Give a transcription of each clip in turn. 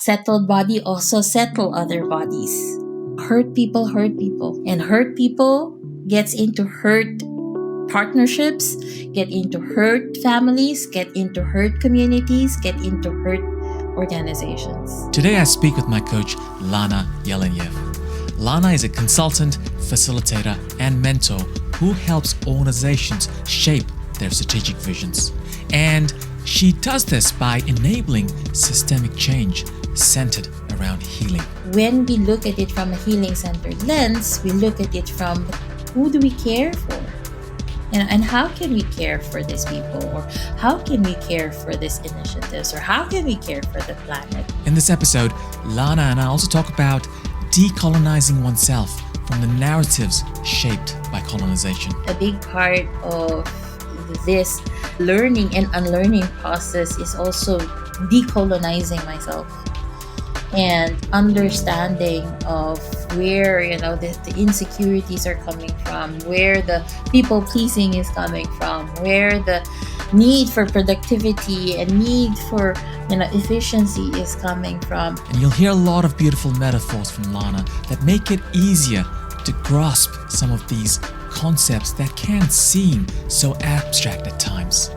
Settled body also settle other bodies. Hurt people hurt people. And hurt people gets into hurt partnerships, get into hurt families, get into hurt communities, get into hurt organizations. Today I speak with my coach, Lana Jelenjev. Lana is a consultant, facilitator, and mentor who helps organizations shape their strategic visions. And she does this by enabling systemic change centered around healing. When we look at it from a healing-centered lens, we look at it from who do we care for? And how can we care for these people? Or how can we care for these initiatives? Or how can we care for the planet? In this episode, Lana and I also talk about decolonizing oneself from the narratives shaped by colonization. A big part of this learning and unlearning process is also decolonizing myself and understanding of where the insecurities are coming from, where the people pleasing is coming from, where the need for productivity and need for efficiency is coming from. And you'll hear a lot of beautiful metaphors from Lana that make it easier to grasp some of these concepts that can seem so abstract at times.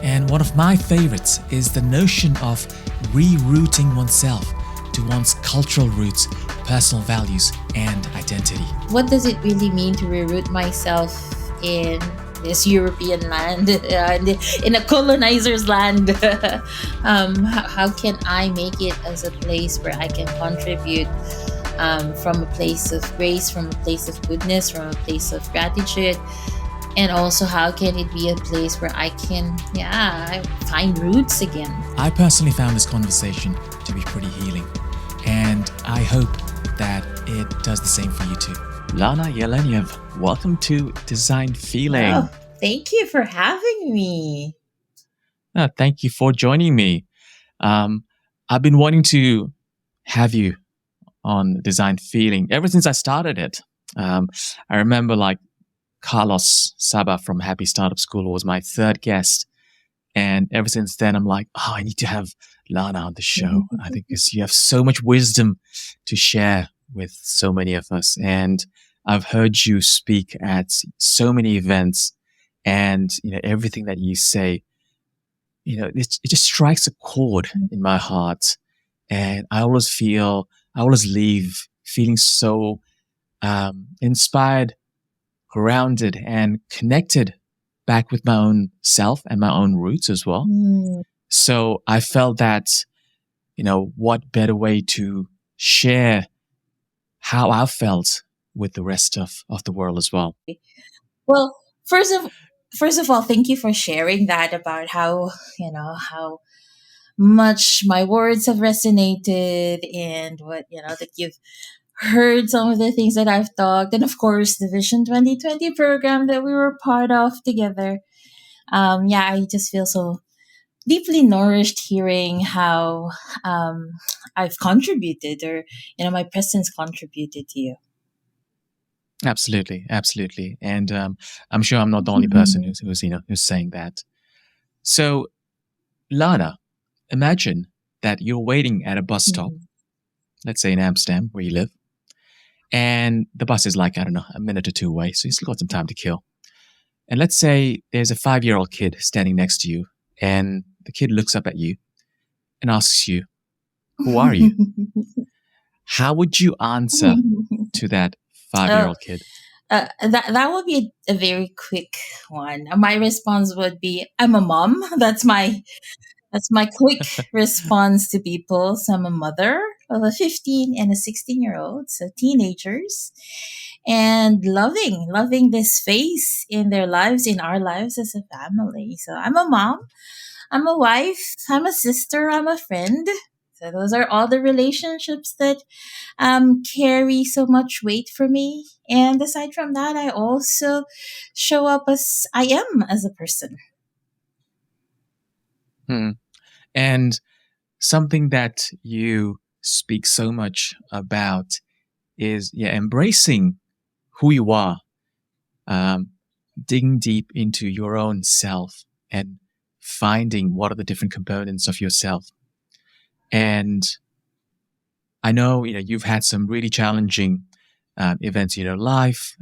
And one of my favorites is the notion of rerouting oneself to one's cultural roots, personal values, and identity. What does it really mean to reroute myself in this European land, in a colonizer's land? How can I make it as a place where I can contribute from a place of grace, from a place of goodness, from a place of gratitude? And also, how can it be a place where I can, find roots again? I personally found this conversation to be pretty healing, and I hope that it does the same for you too. Lana Jelenjev, welcome to Design Feeling. Oh, thank you for having me. Thank you for joining me. I've been wanting to have you on Design Feeling ever since I started it. I remember Carlos Saba from Happy Startup School was my third guest. And ever since then, I'm like, I need to have Lana on the show. I think because you have so much wisdom to share with so many of us. And I've heard you speak at so many events, and, everything that you say, it just strikes a chord in my heart. And I always leave feeling so inspired, grounded, and connected back with my own self and my own roots as well. So I felt that, what better way to share how I felt with the rest of the world as well. Well, first of all, thank you for sharing that about how much my words have resonated, and what, that you've heard some of the things that I've talked, and of course the Vision 2020 program that we were part of together. I just feel so deeply nourished hearing how I've contributed, or my presence contributed to you. Absolutely. And I'm sure I'm not the only person who's saying that. So, Lana, imagine that you're waiting at a bus stop, let's say in Amsterdam, where you live, and the bus is a minute or two away, so you still got some time to kill. And let's say there's a 5-year-old kid standing next to you, and the kid looks up at you and asks you, "Who are you?" How would you answer to that 5-year-old kid? That would be a very quick one. My response would be, "I'm a mom." That's my quick response to people. So I'm a mother of a 15 and a 16-year-old, so teenagers, and loving this phase in their lives, in our lives as a family. So I'm a mom, I'm a wife, I'm a sister, I'm a friend. So those are all the relationships that carry so much weight for me. And aside from that, I also show up as I am as a person. And something that you speak so much about is embracing who you are, digging deep into your own self and finding what are the different components of yourself. And I know you've had some really challenging events in your life.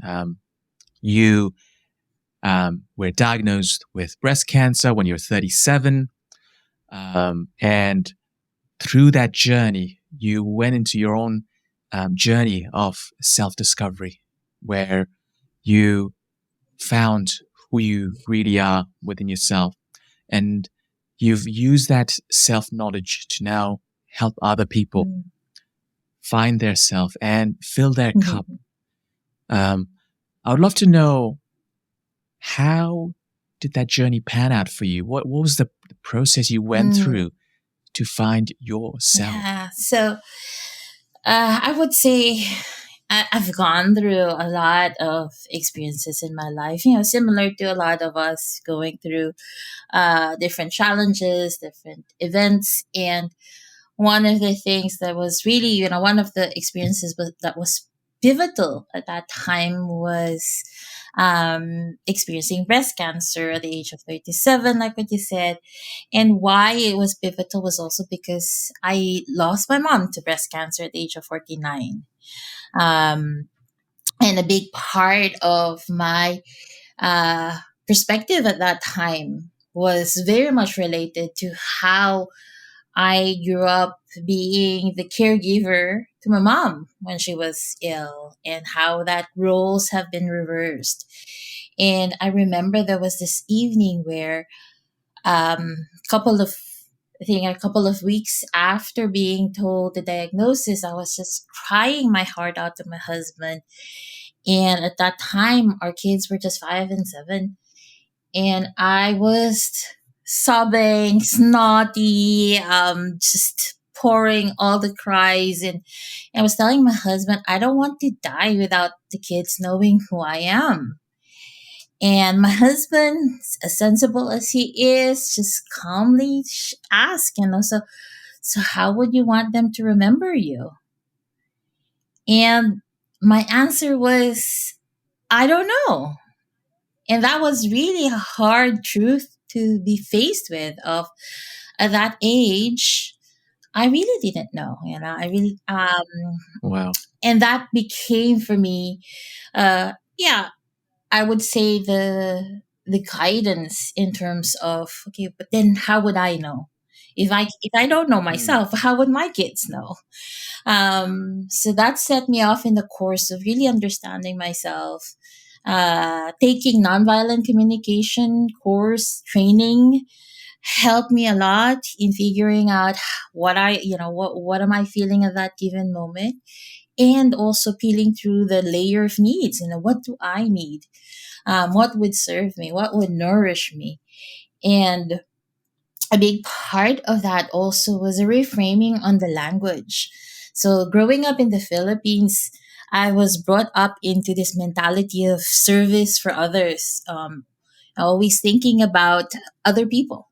You were diagnosed with breast cancer when you were 37, and through that journey, you went into your own journey of self-discovery, where you found who you really are within yourself, and you've used that self-knowledge to now help other people Mm. find their self and fill their cup. Mhm. Um, I would love to know, how did that journey pan out for you? What was the process you went Mm. through to find yourself? Yeah. So I would say I've gone through a lot of experiences in my life, similar to a lot of us going through different challenges, different events. And one of the things that was really, one of the experiences that was pivotal at that time was experiencing breast cancer at the age of 37, like what you said. And why it was pivotal was also because I lost my mom to breast cancer at the age of 49. Um, and a big part of my uh, perspective at that time was very much related to how I grew up being the caregiver to my mom when she was ill, and how that roles have been reversed. And I remember there was this evening where couple of I think a couple of weeks after being told the diagnosis, I was just crying my heart out to my husband. And at that time, our kids were just 5 and 7. And I was sobbing, snotty, just pouring all the cries. And I was telling my husband, I don't want to die without the kids knowing who I am. And my husband, as sensible as he is, just calmly asked, so how would you want them to remember you? And my answer was, I don't know. And that was really a hard truth to be faced with. Of at that age, I really didn't know. I really Wow. and that became for me, yeah, I would say the guidance in terms of, okay, but then how would I know? If I don't know Mm. myself, how would my kids know? So that set me off in the course of really understanding myself. Taking nonviolent communication course training helped me a lot in figuring out what am I feeling at that given moment, and also peeling through the layer of needs. What do I need? What would serve me? What would nourish me? And a big part of that also was a reframing on the language. So, growing up in the Philippines, I was brought up into this mentality of service for others, always thinking about other people.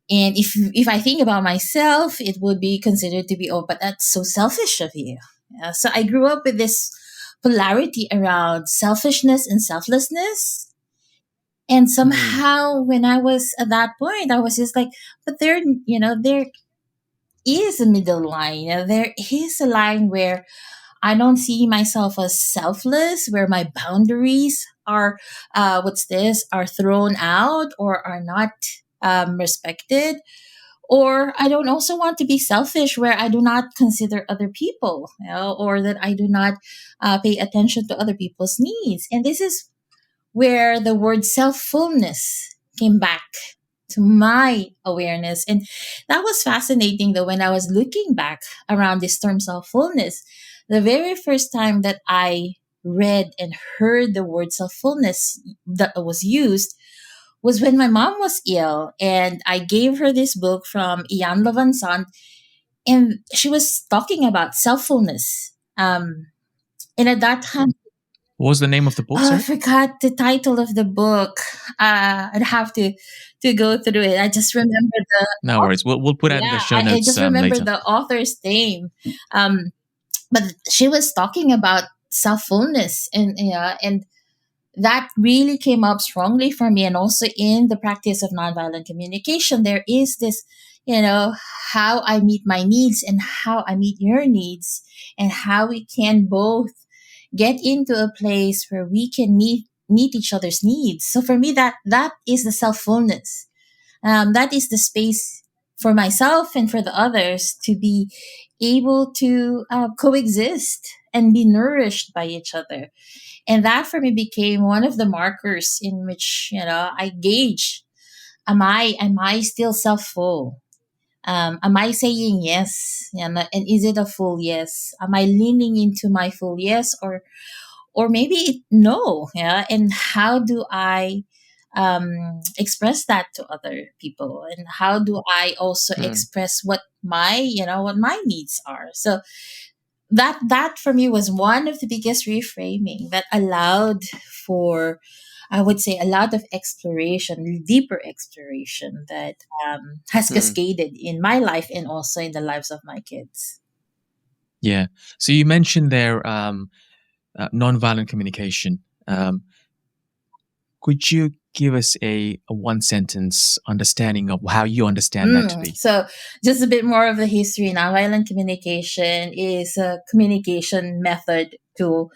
And if I think about myself, it would be considered to be, oh, but that's so selfish of you. So I grew up with this polarity around selfishness and selflessness. And Mm. somehow, when I was at that point, I was just like, but there is a middle line. There is a line where I don't see myself as selfless, where my boundaries are, are thrown out or are not respected. Or I don't also want to be selfish, where I do not consider other people, or that I do not pay attention to other people's needs. And this is where the word self-fullness came back to my awareness. And that was fascinating, though, when I was looking back around this term self-fullness. The very first time that I read and heard the word self-fullness that was used was when my mom was ill, and I gave her this book from Ian Levanson, and she was talking about self-fullness. And at that time, What was the name of the book, I sorry? forgot the title of the book. I'd have to go through it. I just remember the No worries. We'll put out in the yeah. show I notes just remember later. the author's name. Um, but she was talking about self-fullness, and that really came up strongly for me. And also in the practice of nonviolent communication, there is this, how I meet my needs and how I meet your needs, and how we can both get into a place where we can meet each other's needs. So for me, that is the self fullness. That is the space for myself and for the others to be able to coexist and be nourished by each other. And that for me became one of the markers in which I gauge, am I still self full? Am I saying yes? And is it a full yes? Am I leaning into my full yes, or maybe no? Yeah. And how do I express that to other people? And how do I also Mm, express what my needs are? So that for me was one of the biggest reframing that allowed for, I would say, a lot of exploration, deeper exploration that has mm. cascaded in my life and also in the lives of my kids. Yeah. So you mentioned there nonviolent communication. Could you give us a one sentence understanding of how you understand that to be? So, just a bit more of the history. Nonviolent communication is a communication method tool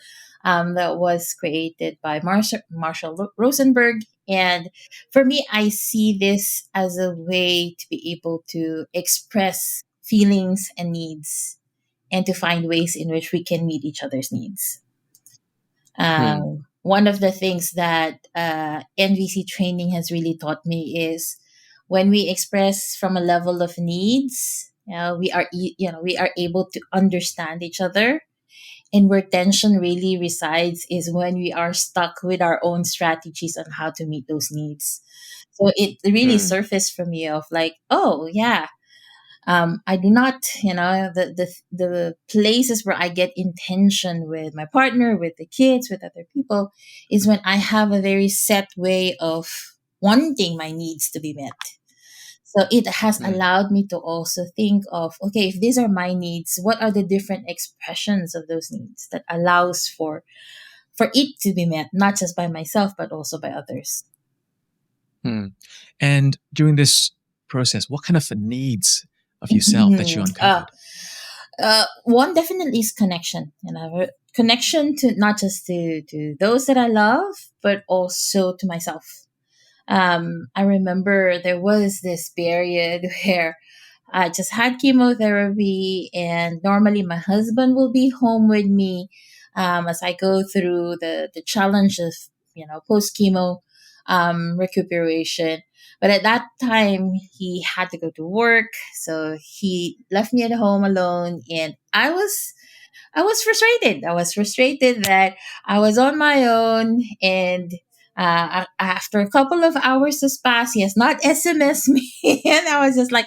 that was created by Marshall Rosenberg. And for me, I see this as a way to be able to express feelings and needs, and to find ways in which we can meet each other's needs. Hmm. One of the things that NVC training has really taught me is when we express from a level of needs, we are able to understand each other. And where tension really resides is when we are stuck with our own strategies on how to meet those needs. So it really Hmm. surfaced for me of like, oh yeah, I do not, the places where I get intention with my partner, with the kids, with other people, is when I have a very set way of wanting my needs to be met. So it has Hmm. allowed me to also think of, okay, if these are my needs, what are the different expressions of those needs that allows for it to be met, not just by myself, but also by others. Hmm. And during this process, what kind of needs of yourself that you Mhm. uncovered? One definitely is connection. Connection to not just to those that I love, but also to myself. I remember there was this period where I just had chemotherapy, and normally my husband will be home with me as I go through the challenge of post chemo recuperation. But at that time, he had to go to work, so he left me at home alone, and I was frustrated. I was frustrated that I was on my own, and after a couple of hours has passed, he has not SMS me, and I was just like,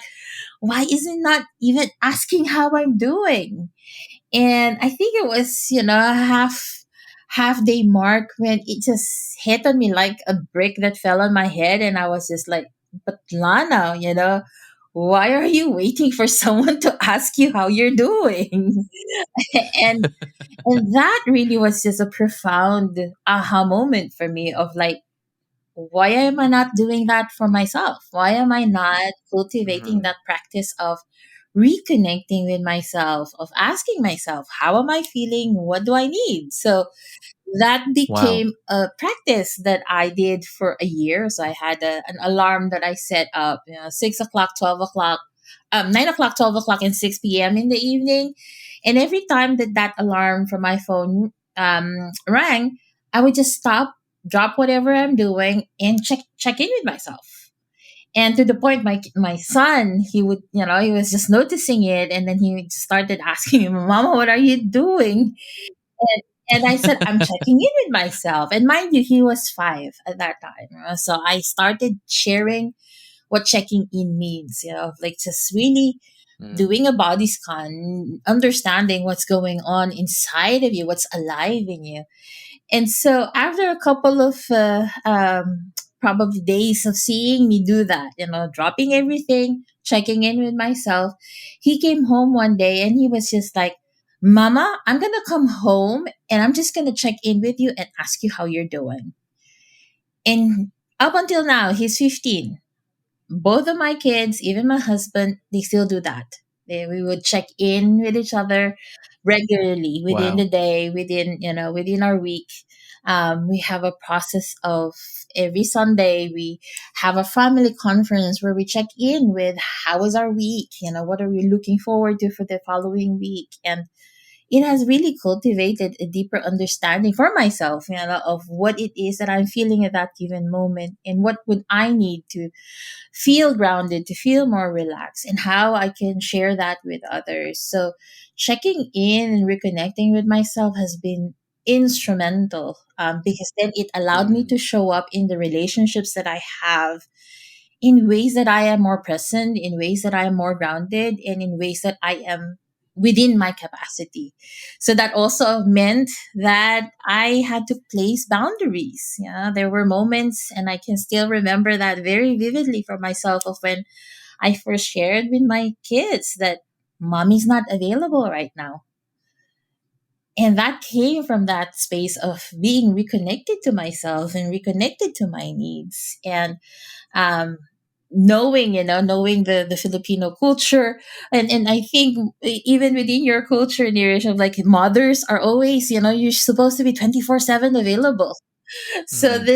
why isn't not even asking how I'm doing? And I think it was, a half day mark when it just hit on me like a brick that fell on my head, and I was just like, but Lana, why are you waiting for someone to ask you how you're doing? and and that really was just a profound aha moment for me of like, why am I not doing that for myself? Why am I not cultivating Hmm. that practice of reconnecting with myself, of asking myself, how am I feeling? What do I need? So that Wow. became a practice that I did for a year. So I had an alarm that I set up, 6 o'clock, 12 o'clock, 9 o'clock, 12 o'clock, and 6 p.m. in the evening. And every time that alarm from my phone rang, I would just stop, drop whatever I'm doing, and check in with myself. And to the point, my son, he was just noticing it, and then he started asking me, "Mama, what are you doing?" And I said, I'm checking in with myself. And mind you, he was 5 at that time. So I started sharing what checking in means, like just really Hmm. doing a body scan, understanding what's going on inside of you, what's alive in you. And so after a couple of probably days of seeing me do that, dropping everything, checking in with myself, he came home one day and he was just like, Mama, I'm going to come home and I'm just going to check in with you and ask you how you're doing. And up until now, he's 15. both of my kids, even my husband, they still do that. We would check in with each other regularly within the Wow. day, within our week. We have a process of every Sunday we have a family conference where we check in with how was our week, what are we looking forward to for the following week, and it has really cultivated a deeper understanding for myself, of what it is that I'm feeling at that given moment and what would I need to feel grounded, to feel more relaxed, and how I can share that with others. So, checking in and reconnecting with myself has been instrumental, because then it allowed me Mm, to show up in the relationships that I have in ways that I am more present, in ways that I am more grounded, and in ways that I am within my capacity. So that also meant that I had to place boundaries. Yeah, there were moments, and I can still remember that very vividly for myself, of when I first shared with my kids that mommy's not available right now. And that came from that space of being reconnected to myself and reconnected to my needs. And um, knowing the Filipino culture, and I think even within your culture, Nirish, of like mothers are always, you're supposed to be 24/7 available. So mm,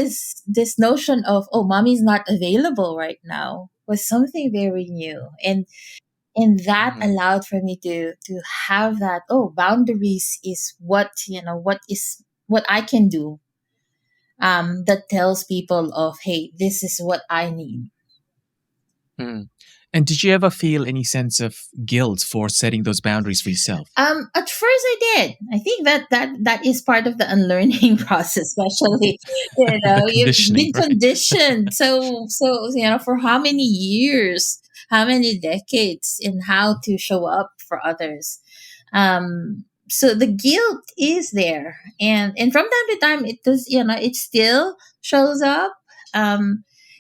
this notion of, oh, mommy's not available right now was something very new, and that mm, allowed for me to have that, oh, boundaries is what I can do, that tells people of, hey, this is what I need. mm. And did you ever feel any sense of guilt for setting those boundaries for yourself? At first I did. I think that is part of the unlearning process, especially, The you've conditioning, been right? conditioned so for how many years, how many decades, in how to show up for others. So the guilt is there, and from time to time it does, it still shows up.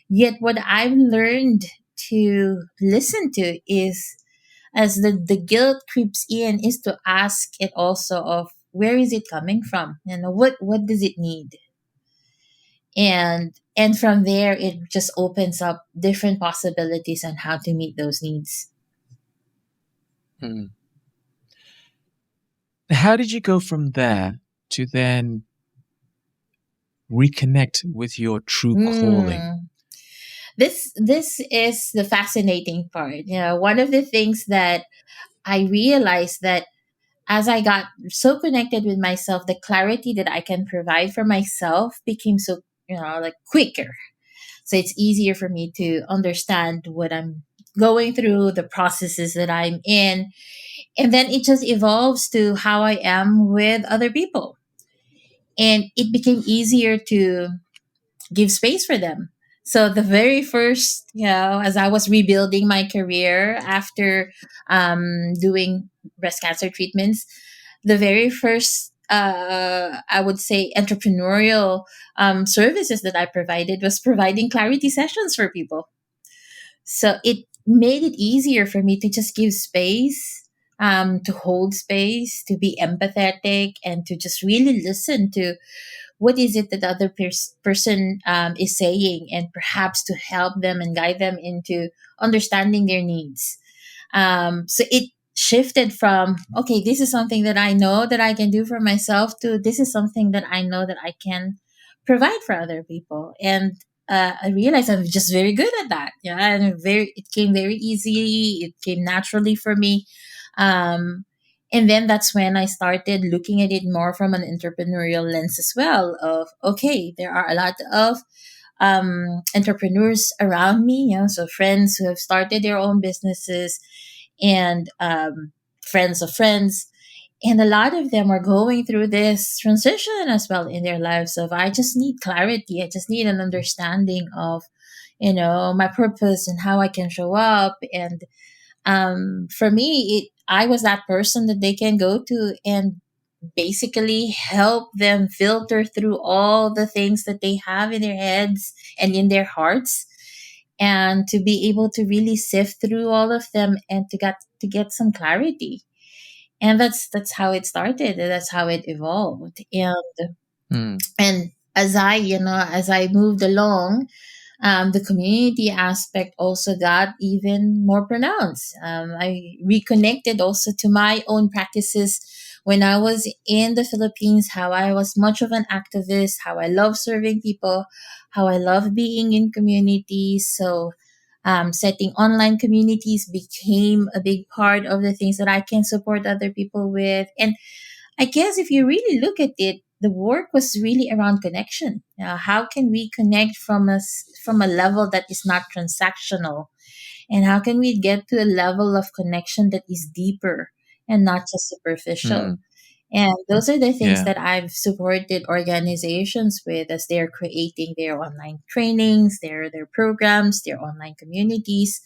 Yet what I've learned to listen to is, as the guilt creeps in, is to ask it also of, where is it coming from, what does it need, and from there it just opens up different possibilities on how to meet those needs. Mm. How did you go from there to then reconnect with your true calling? Hmm. This is the fascinating part. One of the things that I realized, that as I got so connected with myself, the clarity that I can provide for myself became so, like, quicker. So it's easier for me to understand what I'm going through, the processes that I'm in. And then it just evolves to how I am with other people. And it became easier to give space for them. So the very first, as I was rebuilding my career after doing breast cancer treatments, the very first, I would say, entrepreneurial services that I provided was providing clarity sessions for people. So it made it easier for me to just give space, to hold space, to be empathetic, and to just really listen to what is it that the other person is saying, and perhaps to help them and guide them into understanding their needs. So it shifted from, okay, this is something that I know that I can do for myself, to this is something that I know that I can provide for other people. And I realized I'm just very good at that. Yeah, and it came very easily. It came naturally for me. Um, and then that's when I started looking at it more from an entrepreneurial lens as well. Of, okay, there are a lot of entrepreneurs around me, so friends who have started their own businesses, and friends of friends, and a lot of them are going through this transition as well in their lives. Of, I just need clarity, I just need an understanding of, my purpose and how I can show up. And for me, I was that person that they can go to and basically help them filter through all the things that they have in their heads and in their hearts, and to be able to really sift through all of them and to get some clarity. And that's how it started, and that's how it evolved. And Mm, and as I moved along, The community aspect also got even more pronounced. I reconnected also to my own practices when I was in the Philippines, how I was much of an activist, how I love serving people, how I love being in communities. So, setting online communities became a big part of the things that I can support other people with. And I guess if you really look at it, the work was really around connection. How can we connect from a level that is not transactional, and how can we get to a level of connection that is deeper and not just superficial? Mm, And those are the things yeah. that I've supported organizations with as they're creating their online trainings, their programs, their online communities.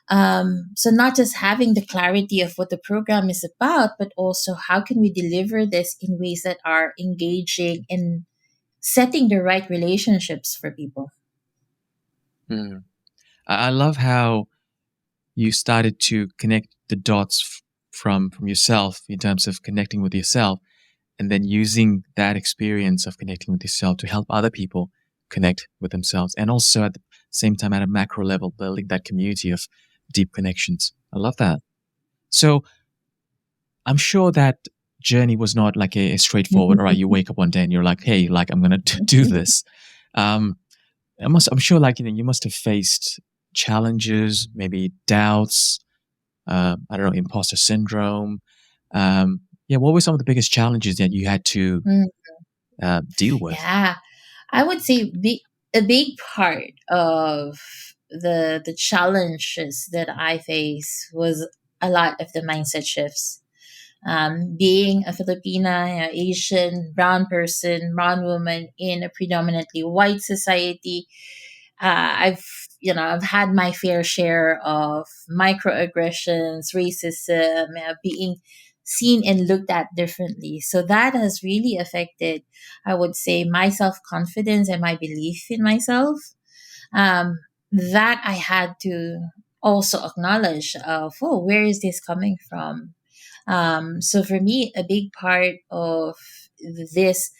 So not just having the clarity of what the program is about, but also how can we deliver this in ways that are engaging and setting the right relationships for people. Mm. I love how you started to connect the dots from yourself in terms of connecting with yourself, and then using that experience of connecting with yourself to help other people connect with themselves, and also at the same time at a macro level building that community of deep connections. I love that. So I'm sure that journey was not like a straightforward, all right, you wake up one day and you're like, hey, like I'm gonna do this. um I'm sure, like, you must have faced challenges, maybe doubts, I don't know, imposter syndrome. Yeah, what were some of the biggest challenges that you had to Mm, deal with? yeah, I would say a big part of the challenges that I face was a lot of the mindset shifts. Being a Filipina, Asian, brown person, brown woman in a predominantly white society, I've had my fair share of microaggressions, racism, being seen and looked at differently. So that has really affected, I would say, my self confidence and my belief in myself. That I had to also acknowledge of, oh, where is this coming from? So for me, a big part of this,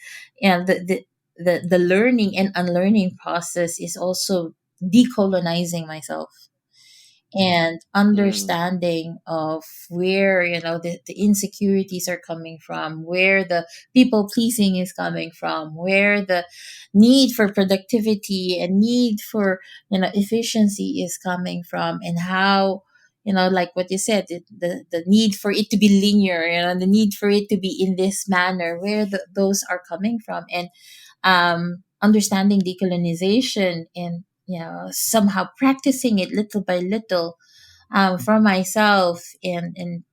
the learning and unlearning process is also decolonizing myself and Mm, understanding of where the insecurities are coming from, where the people pleasing is coming from, where the need for productivity and need for efficiency is coming from, and how like what you said, the need for it to be linear, the need for it to be in this manner, where those are coming from. And understanding decolonization and somehow practicing it little by little for myself, and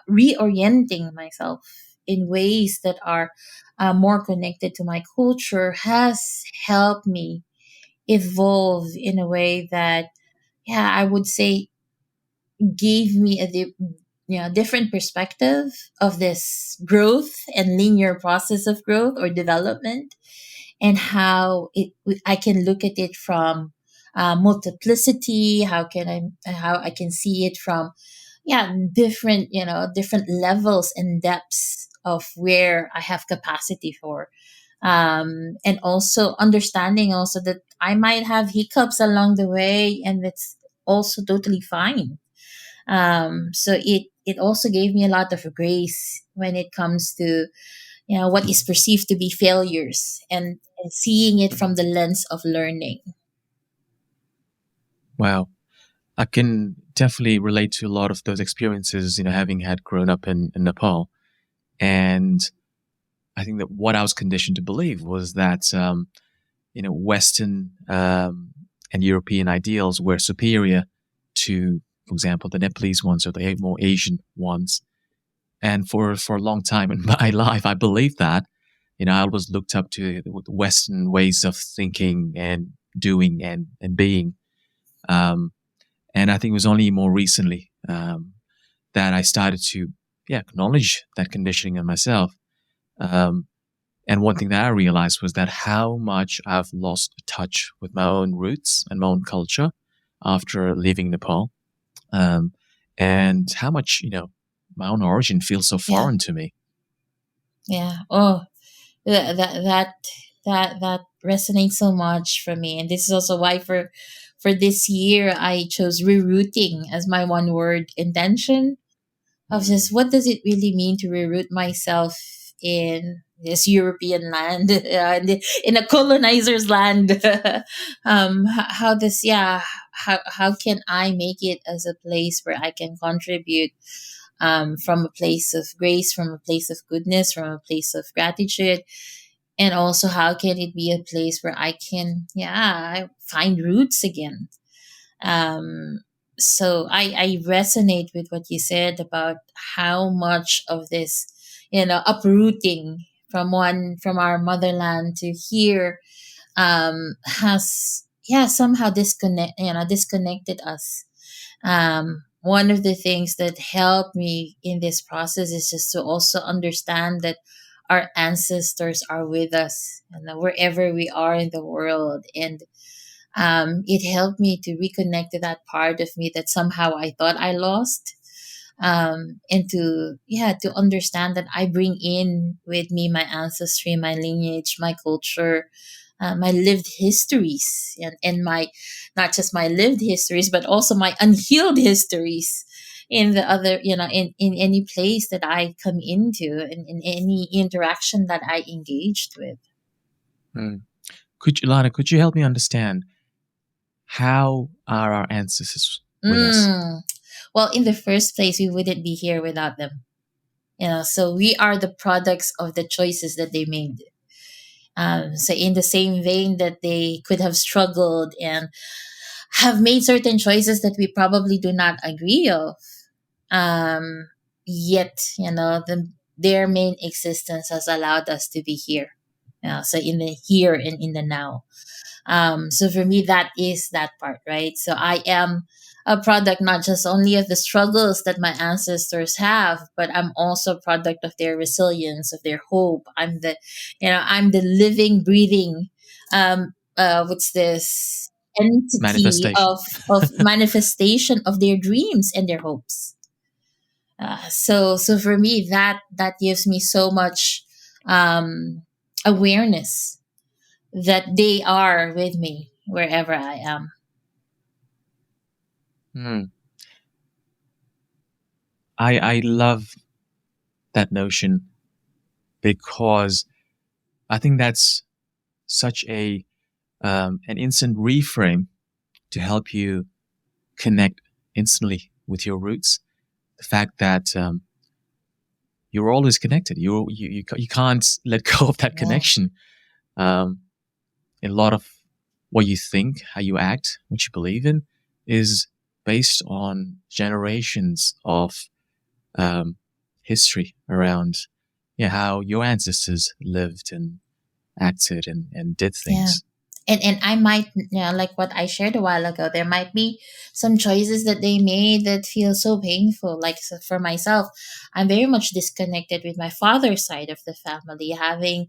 reorienting myself in ways that are more connected to my culture has helped me evolve in a way that, yeah, I would say gave me different perspective of this growth and linear process of growth or development, and how I can look at it from multiplicity. How I can see it from different levels and depths of where I have capacity for, and also understanding also that I might have hiccups along the way, and it's also totally fine. So it also gave me a lot of grace when it comes to what is perceived to be failures, and seeing it from the lens of learning. wow. I can definitely relate to a lot of those experiences, having had grown up in Nepal. And I think that what I was conditioned to believe was that, Western and European ideals were superior to, for example, the Nepalese ones or the more Asian ones. And for a long time in my life, I believed that. I always looked up to the Western ways of thinking and doing and being. Um, and I think it was only more recently that I started to, yeah, acknowledge that conditioning in myself. Um, and one thing that I realized was that how much I've lost touch with my own roots and my own culture after leaving Nepal, um, and how much my own origin feels so Yeah, foreign to me. yeah. Oh, that that that that resonates so much for me. And this is also why for this year I chose rerouting as my one word intention of Mm, just what does it really mean to reroute myself in this European land, in a colonizer's land. How does, yeah, how can I make it as a place where I can contribute, from a place of grace, from a place of goodness, from a place of gratitude, and also how can it be a place where I can, yeah, find roots again. um, so I resonate with what you said about how much of this, uprooting from our motherland to here, has, yeah, somehow disconnected us. One of the things that helped me in this process is just to also understand that our ancestors are with us, wherever we are in the world. And it helped me to reconnect to that part of me that somehow I thought I lost. And to, yeah, to understand that I bring in with me my ancestry, my lineage, my culture, my lived histories, and my, not just my lived histories, but also my unhealed histories in the other, in any place that I come into, and in any interaction that I engaged with. mm. Lana, could you help me understand how are our ancestors with us? Mm. Well, in the first place, we wouldn't be here without them. So we are the products of the choices that they made. So in the same vein that they could have struggled and have made certain choices that we probably do not agree of, um, yet, their main existence has allowed us to be here. So in the here and in the now. So for me, that is that part, right? So I am a product not just only of the struggles that my ancestors have, but I'm also a product of their resilience, of their hope. I'm the living, breathing, what's this, entity Manifestation. of manifestation of their dreams and their hopes. So for me, that gives me so much, awareness that they are with me wherever I am. Mm. I love that notion because I think that's such a an instant reframe to help you connect instantly with your roots. The fact that you're always connected. You can't let go of that Yeah. connection. Um, a lot of what you think, how you act, what you believe in, is based on generations of um, history around, yeah, how your ancestors lived and acted and did Yeah. things. And I might, like what I shared a while ago, there might be some choices that they made that feel so painful. Like, so for myself, I'm very much disconnected with my father's side of the family, having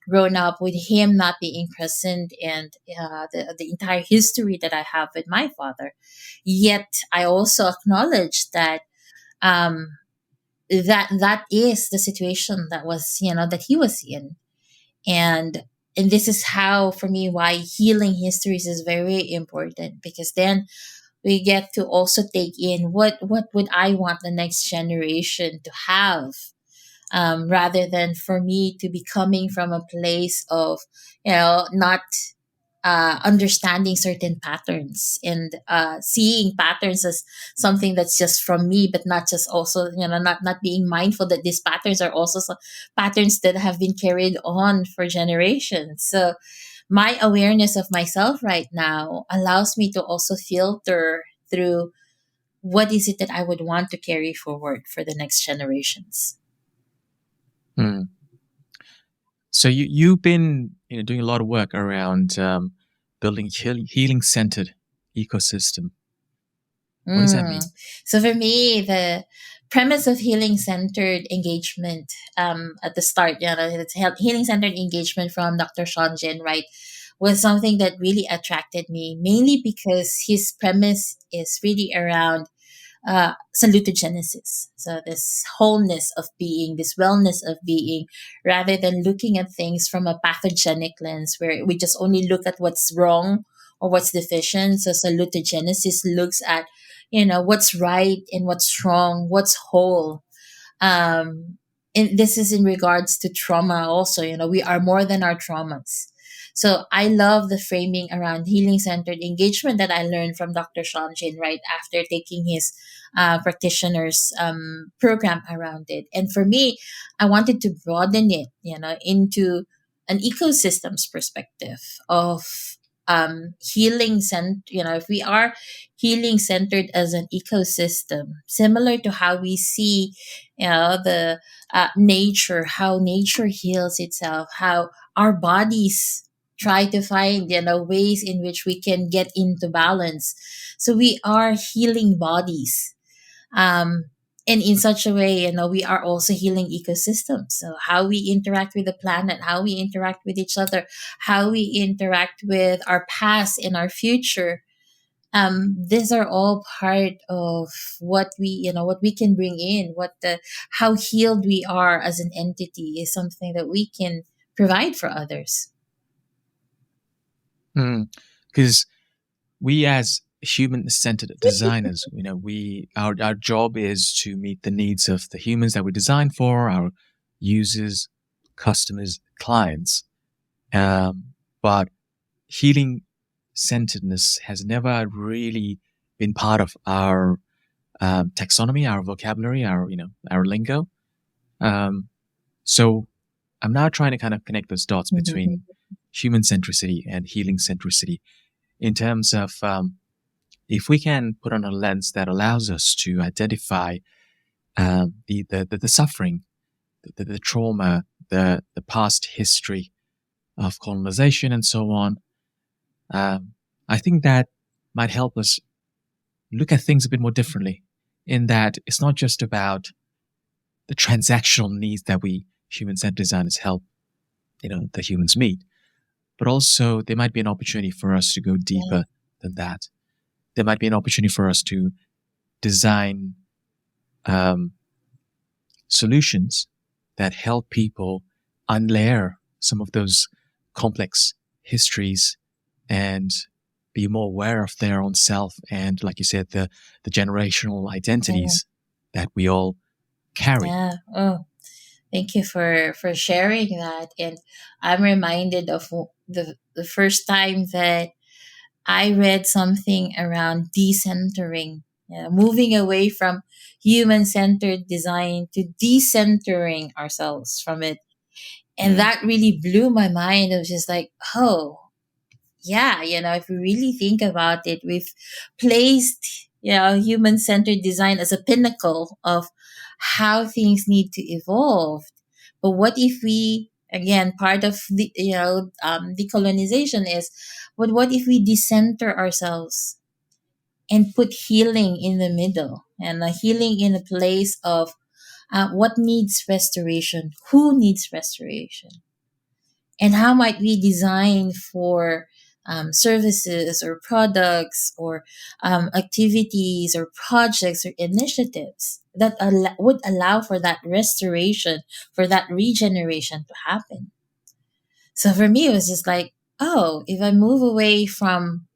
grown up with him not being present, and the entire history that I have with my father. Yet I also acknowledge that, um, that is the situation that was, that he was in. And and this is how, for me, why healing histories is very important, because then we get to also take in what would I want the next generation to have, rather than for me to be coming from a place of, not understanding certain patterns, and seeing patterns as something that's just from me, but not just also, not being mindful that these patterns are also patterns that have been carried on for generations. So my awareness of myself right now allows me to also filter through what is it that I would want to carry forward for the next generations. Hmm. So you've been doing a lot of work around building healing centered ecosystem. What does that Mm. mean? So for me, the premise of healing centered engagement, at the start, it's healing centered engagement from Dr. Sean Jin, right, was something that really attracted me, mainly because his premise is really around salutogenesis. So this wholeness of being, this wellness of being, rather than looking at things from a pathogenic lens where we just only look at what's wrong or what's deficient. So salutogenesis looks at, what's right and what's wrong, what's whole. um, and this is in regards to trauma also. We are more than our traumas. So I love the framing around healing centered engagement that I learned from Dr. Sean Jin right after taking his practitioners program around it. And for me, I wanted to broaden it, into an ecosystems perspective of healing if we are healing centered as an ecosystem, similar to how we see, the nature, how nature heals itself, how our bodies try to find, ways in which we can get into balance. So we are healing bodies. um, and in such a way, we are also healing ecosystems. So how we interact with the planet, how we interact with each other, how we interact with our past and our future. These are all part of what we can bring in, what the how healed we are as an entity is something that we can provide for others. Because we as human-centered designers, our job is to meet the needs of the humans that we design for, our users, customers, clients. But healing centeredness has never really been part of our taxonomy, our vocabulary, our lingo. So I'm now trying to kind of connect those dots between Mhm. human centricity and healing centricity in terms of if we can put on a lens that allows us to identify the suffering, the trauma, the past history of colonization and so on, I think that might help us look at things a bit more differently. In that it's not just about the transactional needs that we human-centered designers help the humans meet, but also there might be an opportunity for us to go Yeah. deeper than that. There might be an opportunity for us to design um, solutions that help people unlayer some of those complex histories and be more aware of their own self and, like you said, the generational Yeah. identities that we all carry. Yeah. Oh, thank you for sharing that. And I'm reminded of the first time that I read something around decentering, moving away from human centered design to decentering ourselves from it. And Mm. that really blew my mind. It was just like, oh, yeah, if we really think about it, we've placed, human centered design as a pinnacle of how things need to evolve. But what if we, again, part of the, decolonization is, but what if we decenter ourselves and put healing in the middle, and healing in a place of what needs restoration, who needs restoration, and how might we design for services or products or activities or projects or initiatives that would allow for that restoration, for that regeneration to happen. So for me, it was just like, oh, if I move away from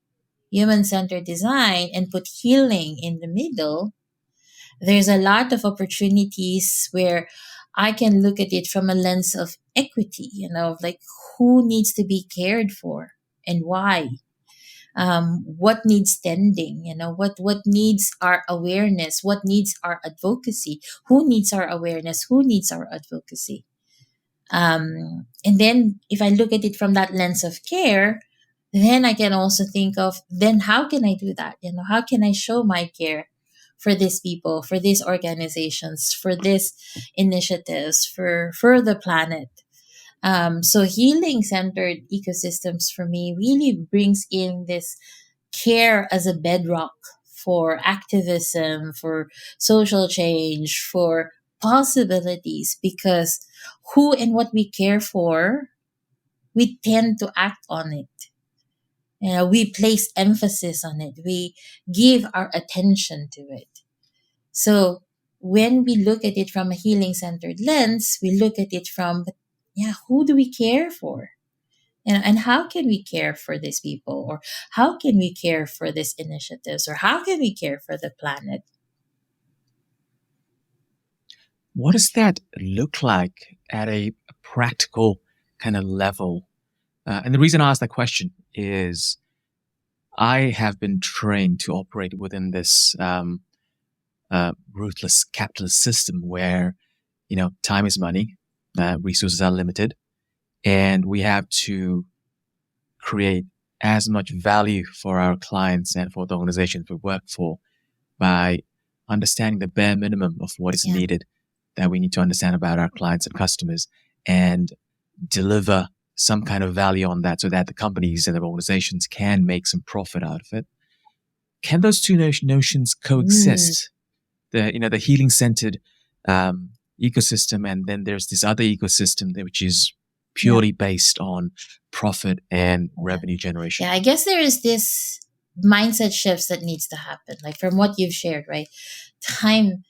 human centered design and put healing in the middle, there's a lot of opportunities where I can look at it from a lens of equity, like who needs to be cared for and why. What needs tending, what needs our awareness, what needs our advocacy, who needs our awareness, who needs our advocacy. And then if I look at it from that lens of care, then I can also think of, then how can I do that? How can I show my care for these people, for these organizations, for these initiatives, for the planet? So healing centered ecosystems for me really brings in this care as a bedrock for activism, for social change, for possibilities, because who and what we care for, we tend to act on it. We place emphasis on it. We give our attention to it. So when we look at it from a healing centered lens, we look at it from, yeah, who do we care for? And how can we care for these people? Or how can we care for these initiatives? Or how can we care for the planet? What does that look like at a practical kind of level? And the reason I ask that question is I have been trained to operate within this ruthless capitalist system where, time is money, resources are limited, and we have to create as much value for our clients and for the organizations we work for by understanding the bare minimum of what is Yeah. needed that we need to understand about our clients and customers and deliver some kind of value on that so that the companies and the organizations can make some profit out of it. Can those two notions Mm, coexist? The healing centered ecosystem, and then there's this other ecosystem which is yeah. purely based on profit and Yeah. revenue generation. Yeah, I guess there is this mindset shifts that needs to happen. Like from what you've shared, right? Time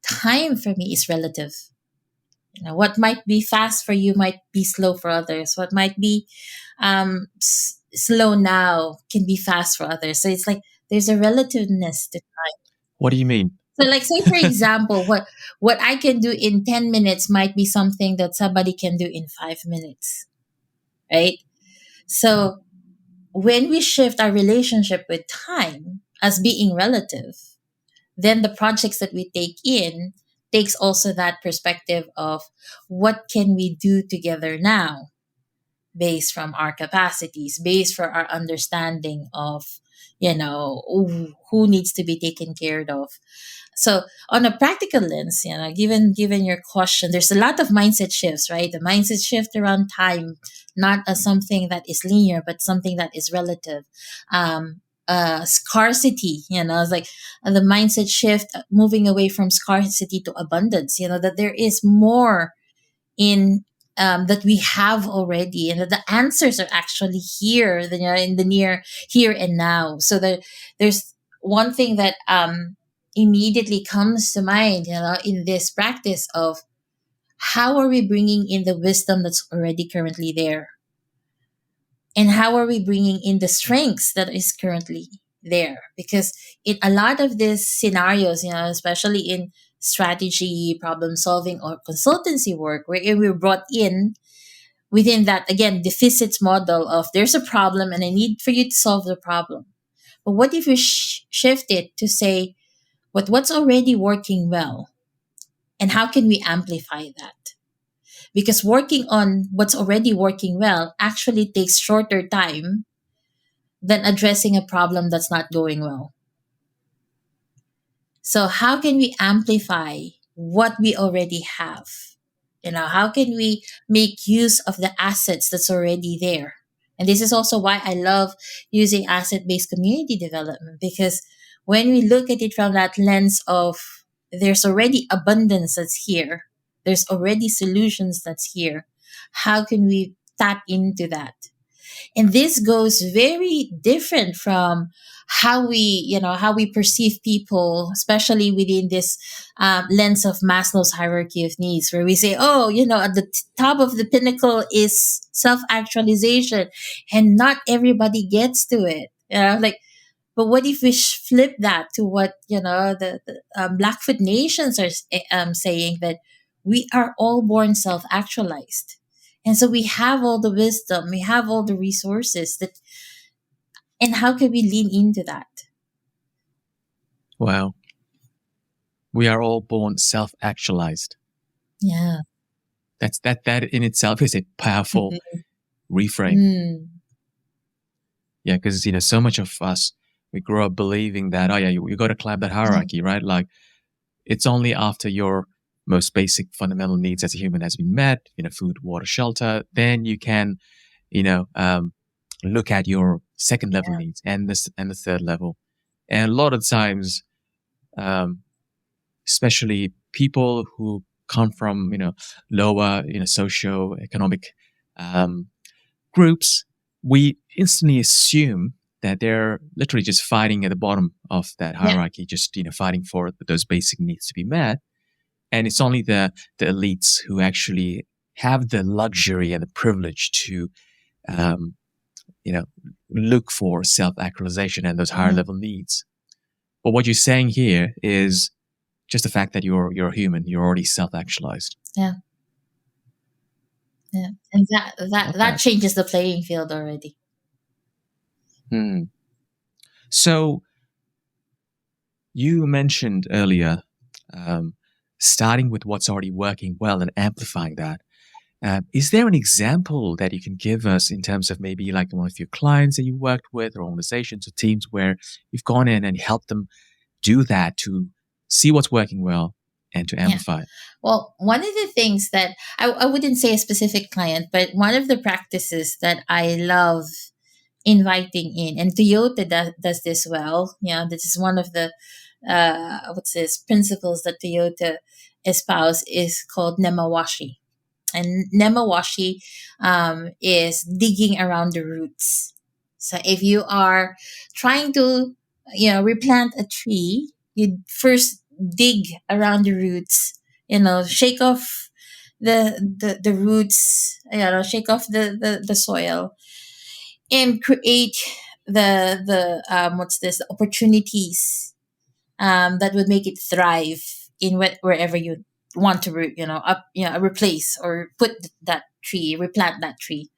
time for me is relative. What might be fast for you might be slow for others. What might be slow now can be fast for others. So it's like there's a relativeness to time. What do you mean? So, like, say for example, what I can do in 10 minutes might be something that somebody can do in 5 minutes, right? So when we shift our relationship with time as being relative, then the projects that we take in takes also that perspective of what can we do together now based from our capacities, based for our understanding of who needs to be taken care of. So on a practical lens, given your question, there's a lot of mindset shifts, right? The mindset shift around time, not as something that is linear, but something that is relative. Scarcity, it's like the mindset shift, moving away from scarcity to abundance. That there is more in that we have already, and that the answers are actually here, in the near here and now. So there's one thing that immediately comes to mind, in this practice of how are we bringing in the wisdom that's already currently there, and how are we bringing in the strengths that is currently there. Because in a lot of these scenarios, especially in strategy, problem solving, or consultancy work, where we're brought in within that, again, deficits model of there's a problem and I need for you to solve the problem. But what if we shift it to say what's already working well, and how can we amplify that? Because working on what's already working well actually takes shorter time than addressing a problem that's not going well. So how can we amplify what we already have? How can we make use of the assets that's already there? And this is also why I love using asset based community development, because when we look at it from that lens of there's already abundance that's here, there's already solutions that's here, how can we tap into that? And this goes very different from how we perceive people, especially within this lens of Maslow's hierarchy of needs, where we say, oh, at the top of the pinnacle is self-actualization, and not everybody gets to it. Like, but what if we flip that to what the Blackfoot nations are saying, that we are all born self-actualized, and so we have all the wisdom, we have all the resources that, and how can we lean into that? Well, we are all born self-actualized. Yeah. That in itself is a powerful reframe. Mm. Yeah, because so much of us, we grow up believing that, oh yeah, you got to climb that hierarchy, right? Like it's only after your most basic fundamental needs as a human has been met, food, water, shelter, then you can, look at your second level needs and the third level. And a lot of times, especially people who come from lower socio-economic groups, we instantly assume that they're literally just fighting at the bottom of that Yeah. hierarchy, just fighting for those basic needs to be met. And it's only the elites who actually have the luxury and the privilege to um, look for self-actualization and those higher level needs. But what you're saying here is just the fact that you're a human, you're already self-actualized. Yeah. Yeah. And that changes the playing field already. So you mentioned earlier starting with what's already working well and amplifying that. Is there an example that you can give us in terms of maybe like one of your clients that you worked with or organizations or teams where you've gone in and helped them do that to see what's working well and to amplify it? Well, one of the things that I wouldn't say a specific client, but one of the practices that I love inviting in, and Toyota does this well. This is one of the what's this principles that Toyota espouse is called nemawashi. And nemawashi is digging around the roots. So if you are trying to replant a tree, you first dig around the roots, shake off the roots, shake off the soil, and create the what's this, the opportunities that would make it thrive in wherever you want to replace or put that tree, replant that tree.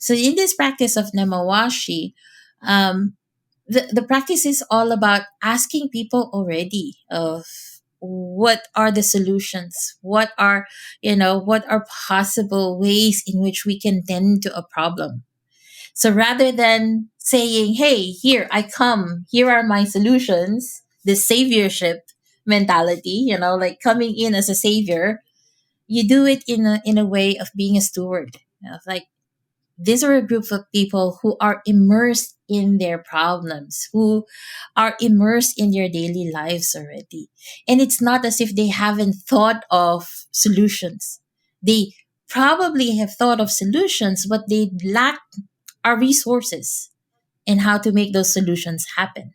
So in this practice of nemawashi, the practice is all about asking people already of what are the solutions, what are possible ways in which we can tend to a problem. So rather than saying, hey, here I come, here are my solutions, this saviorship mentality, like coming in as a savior, you do it in a way of being a steward. Like, these are a group of people who are immersed in their problems, who are immersed in their daily lives already. And it's not as if they haven't thought of solutions. They probably have thought of solutions, but they lack our resources and how to make those solutions happen.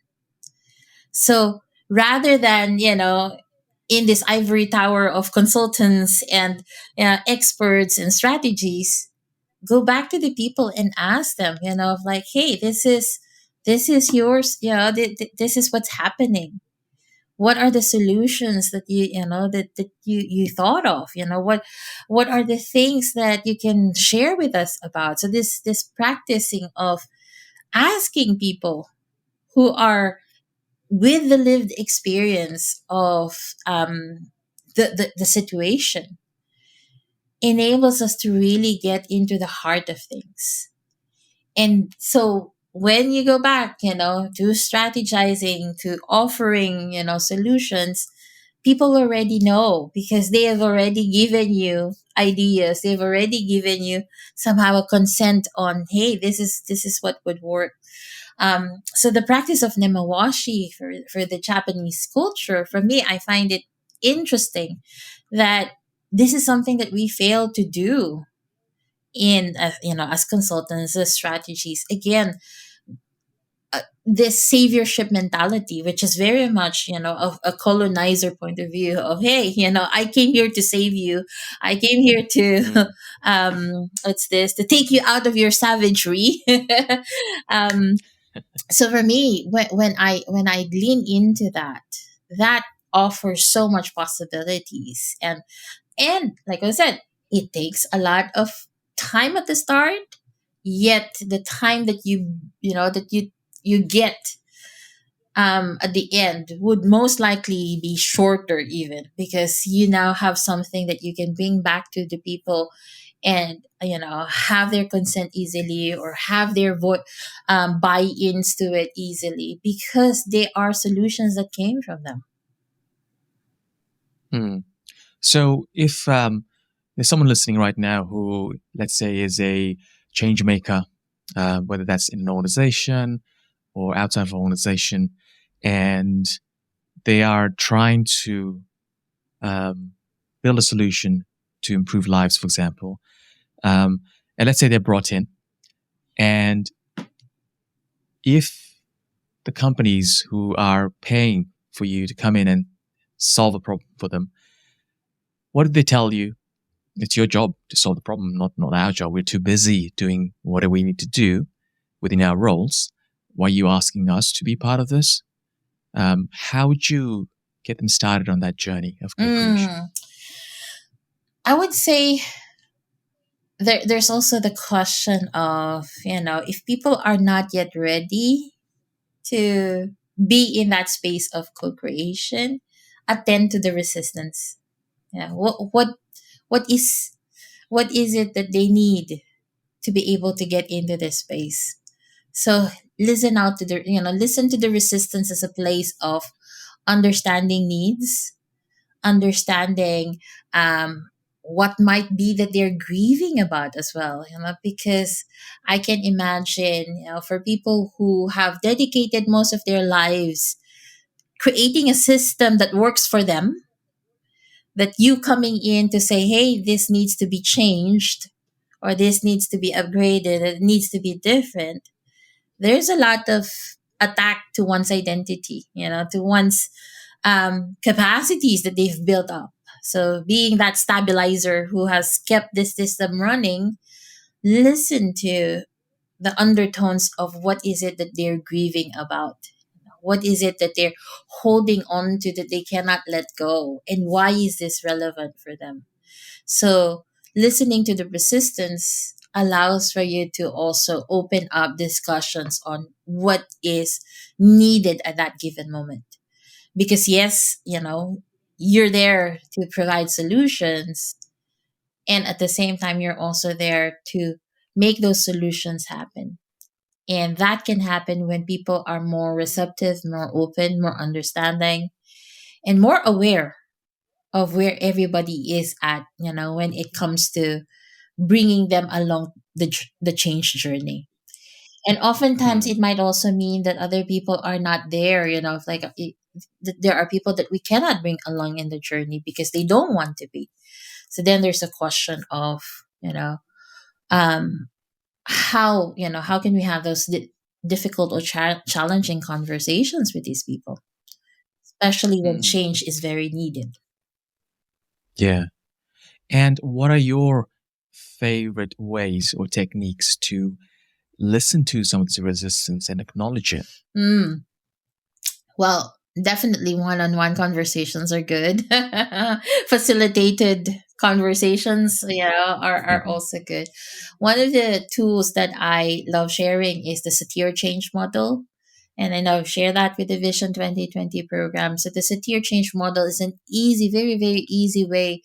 So rather than, in this ivory tower of consultants and experts and strategies, go back to the people and ask them, like, hey, this is yours, this is what's happening. What are the solutions that you thought of? What are the things that you can share with us about? So this practicing of asking people who are with the lived experience of the situation enables us to really get into the heart of things. And so when you go back, to strategizing, to offering, solutions, people already know because they have already given you ideas. They've already given you somehow a consent on, hey, this is what would work. So the practice of nemawashi for the Japanese culture, for me, I find it interesting that this is something that we fail to do in as consultants, as strategies. Again, this saviorship mentality, which is very much a colonizer point of view of, hey, I came here to save you, I came here to what's this, to take you out of your savagery. um, so for me, when I lean into that offers so much possibilities. And like I said, it takes a lot of time at the start, yet the time that you get at the end would most likely be shorter, even because you now have something that you can bring back to the people and have their consent easily, or have their buy-ins to it easily, because they are solutions that came from them. So if there's someone listening right now who, let's say, is a change maker, whether that's in an organization or outside of an organization, and they are trying to build a solution to improve lives, for example, and let's say they're brought in, and if the companies who are paying for you to come in and solve a problem for them, what did they tell you? It's your job to solve the problem, not our job. We're too busy doing whatever we need to do within our roles. Why are you asking us to be part of this? How would you get them started on that journey of co-creation? Mm, I would say there's also the question of, if people are not yet ready to be in that space of co-creation, attend to the resistance. Yeah, what is it that they need to be able to get into this space? So listen to the resistance as a place of understanding needs, understanding what might be that they're grieving about as well, because I can imagine, for people who have dedicated most of their lives creating a system that works for them, that you coming in to say, hey, this needs to be changed, or this needs to be upgraded, it needs to be different. There's a lot of attack to one's identity, to one's capacities that they've built up. So being that stabilizer who has kept this system running, listen to the undertones of what is it that they're grieving about. What is it that they're holding on to that they cannot let go? And why is this relevant for them? So listening to the resistance allows for you to also open up discussions on what is needed at that given moment. Because yes, you're there to provide solutions, and at the same time you're also there to make those solutions happen. And that can happen when people are more receptive, more open, more understanding, and more aware of where everybody is at, when it comes to bringing them along the change journey. And oftentimes Hmm. it might also mean that other people are not there, if like that there are people that we cannot bring along in the journey because they don't want to be. So then there's a question of, um, how can we have those difficult or challenging conversations with these people, especially when Hmm. change is very needed. Yeah. And what are your favorite ways or techniques to listen to some of the resistance and acknowledge it? Mm. Well, definitely one-on-one conversations are good. Facilitated conversations, are Hmm. also good. One of the tools that I love sharing is the Satir Change Model. And I know I've shared that with the Vision 2020 program. So the Satir Change Model is an easy, very, very easy way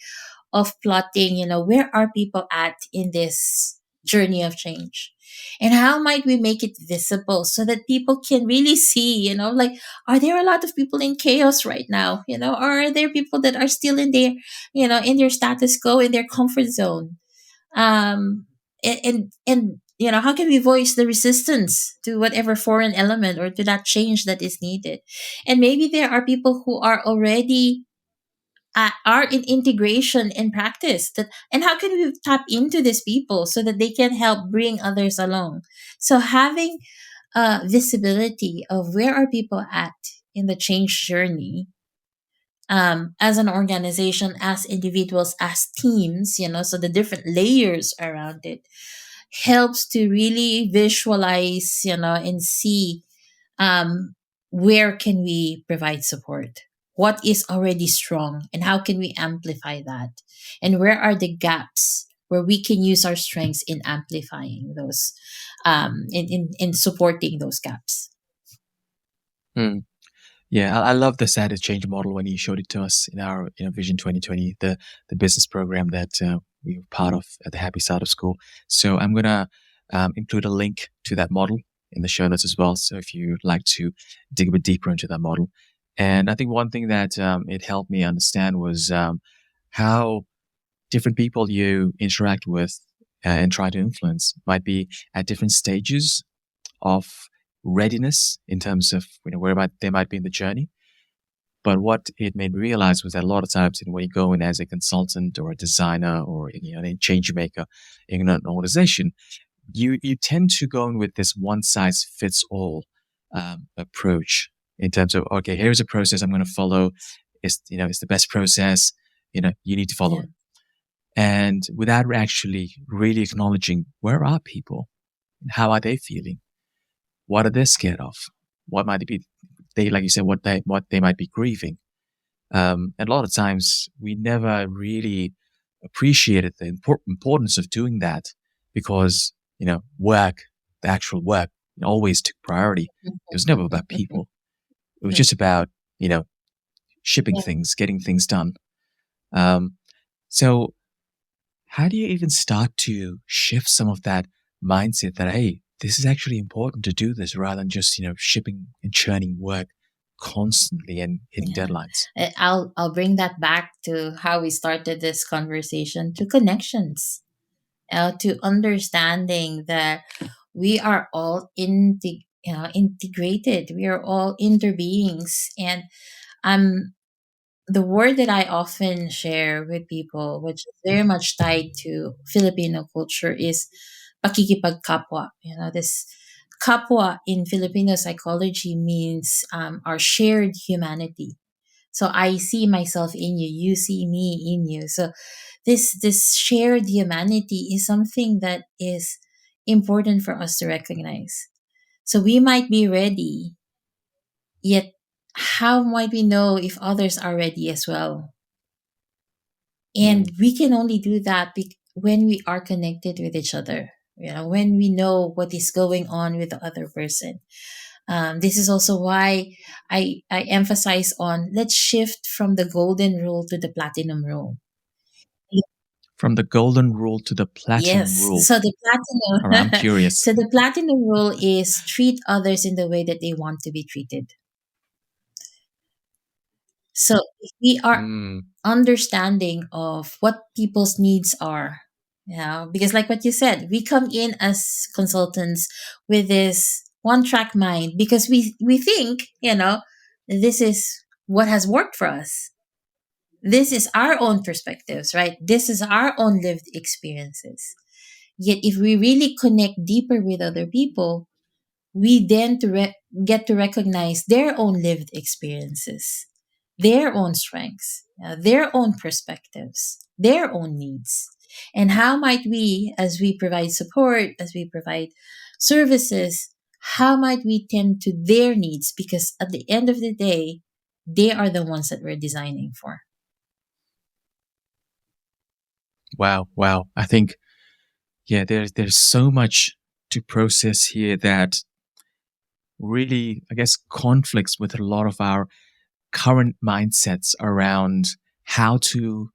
of plotting, where are people at in this journey of change, and how might we make it visible so that people can really see, like, are there a lot of people in chaos right now, or are there people that are still in their status quo, in their comfort zone, and how can we voice the resistance to whatever foreign element or to that change that is needed. And maybe there are people who are already are in integration and practice that, and how can we tap into these people so that they can help bring others along. So having visibility of where are people at in the change journey, as an organization, as individuals, as teams, so the different layers around it helps to really visualize, and see, um, where can we provide support, what is already strong, and how can we amplify that, and where are the gaps where we can use our strengths in amplifying those, in supporting those gaps. Hmm. Yeah, I love the status change model when you showed it to us in our Vision 2020, the business program that we were part of at the Happy Startup School. So I'm gonna include a link to that model in the show notes as well. So if you'd like to dig a bit deeper into that model, and I think one thing that it helped me understand was how different people you interact with and try to influence might be at different stages of readiness in terms of where they might be in the journey. But what it made me realize was that a lot of times, when you go in as a consultant or a designer or a change maker in an organization, you tend to go in with this one size fits all approach in terms of, okay, here's a process I'm going to follow. It's the best process. You need to follow Yeah. it. And without actually really acknowledging, where are people? How are they feeling? What are they scared of? What might be they, like you said, what they might be grieving. And a lot of times we never really appreciated the importance of doing that because, work, the actual work, always took priority. It was never about people. It was just about, shipping Yeah. things, getting things done. Um, so how do you even start to shift some of that mindset that, hey, this is actually important to do this rather than just, shipping and churning work constantly and hitting Yeah. deadlines? I'll bring that back to how we started this conversation, to connections, to understanding that we are all integrated. We are all interbeings, and I'm the word that I often share with people, which is very much tied to Filipino culture, is pakikipagkapwa. This kapwa in Filipino psychology means our shared humanity. So I see myself in you, you see me in you. So this shared humanity is something that is important for us to recognize. So we might be ready, yet how might we know if others are ready as well? And Mm. we can only do that when we are connected with each other. When we know what is going on with the other person. This is also why I emphasize on, let's shift from the golden rule to the platinum rule. From the golden rule to the platinum Yes. rule. So the All right, I'm platinum curious. so the platinum rule is treat others in the way that they want to be treated. So if we are Mm. understanding of what people's needs are, because like what you said, we come in as consultants with this one track mind because we think, this is what has worked for us. This is our own perspectives, right? This is our own lived experiences. Yet if we really connect deeper with other people, we then get to recognize their own lived experiences, their own strengths, their own perspectives, their own needs. And how might we, as we provide support, as we provide services, how might we tend to their needs? Because at the end of the day, they are the ones that we're designing for. Wow, wow. I think, yeah, there's so much to process here that really, I guess, conflicts with a lot of our current mindsets around how to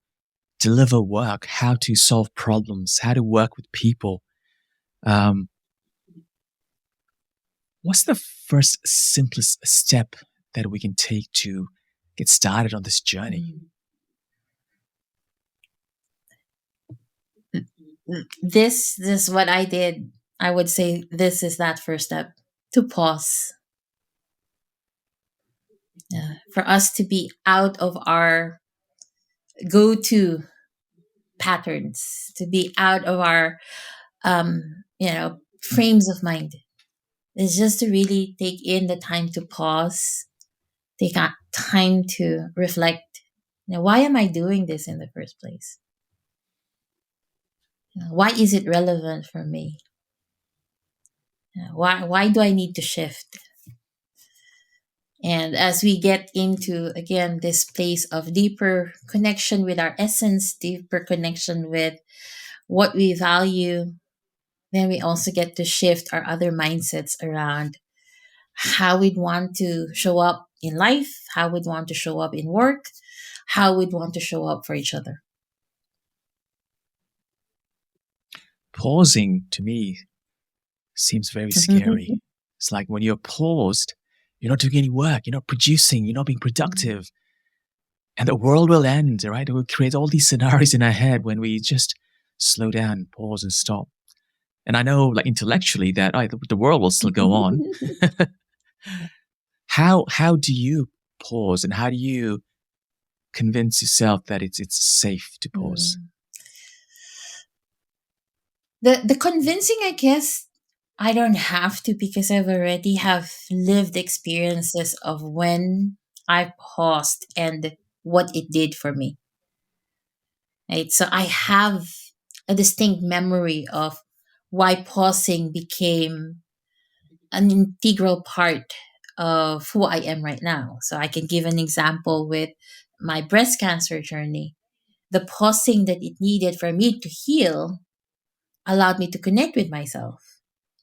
deliver work, how to solve problems, how to work with people. Um, what's the first simplest step that we can take to get started on this journey? This is what I did. I would say this is that first step, to pause. Yeah. For us to be out of our go to patterns, to be out of our frames of mind. It's just to really take in the time to pause, take time to reflect. Why am I doing this in the first place? Why is it relevant for me? Why do I need to shift? And as we get into, again, this place of deeper connection with our essence, deeper connection with what we value, then we also get to shift our other mindsets around how we'd want to show up in life, how we'd want to show up in work, how we'd want to show up for each other. Pausing to me seems very scary. It's like when you're paused, you're not doing any work, you're not producing, you're not being productive, and the world will end, right? It will create all these scenarios in our head when we just slow down, pause, and stop. And I know, like intellectually, that the world will still go on. How do you pause, and how do you convince yourself that it's safe to pause? The convincing, I guess, I don't have to because I've already have lived experiences of when I paused and what it did for me. Right? So I have a distinct memory of why pausing became an integral part of who I am right now. So I can give an example with my breast cancer journey. The pausing that it needed for me to heal allowed me to connect with myself.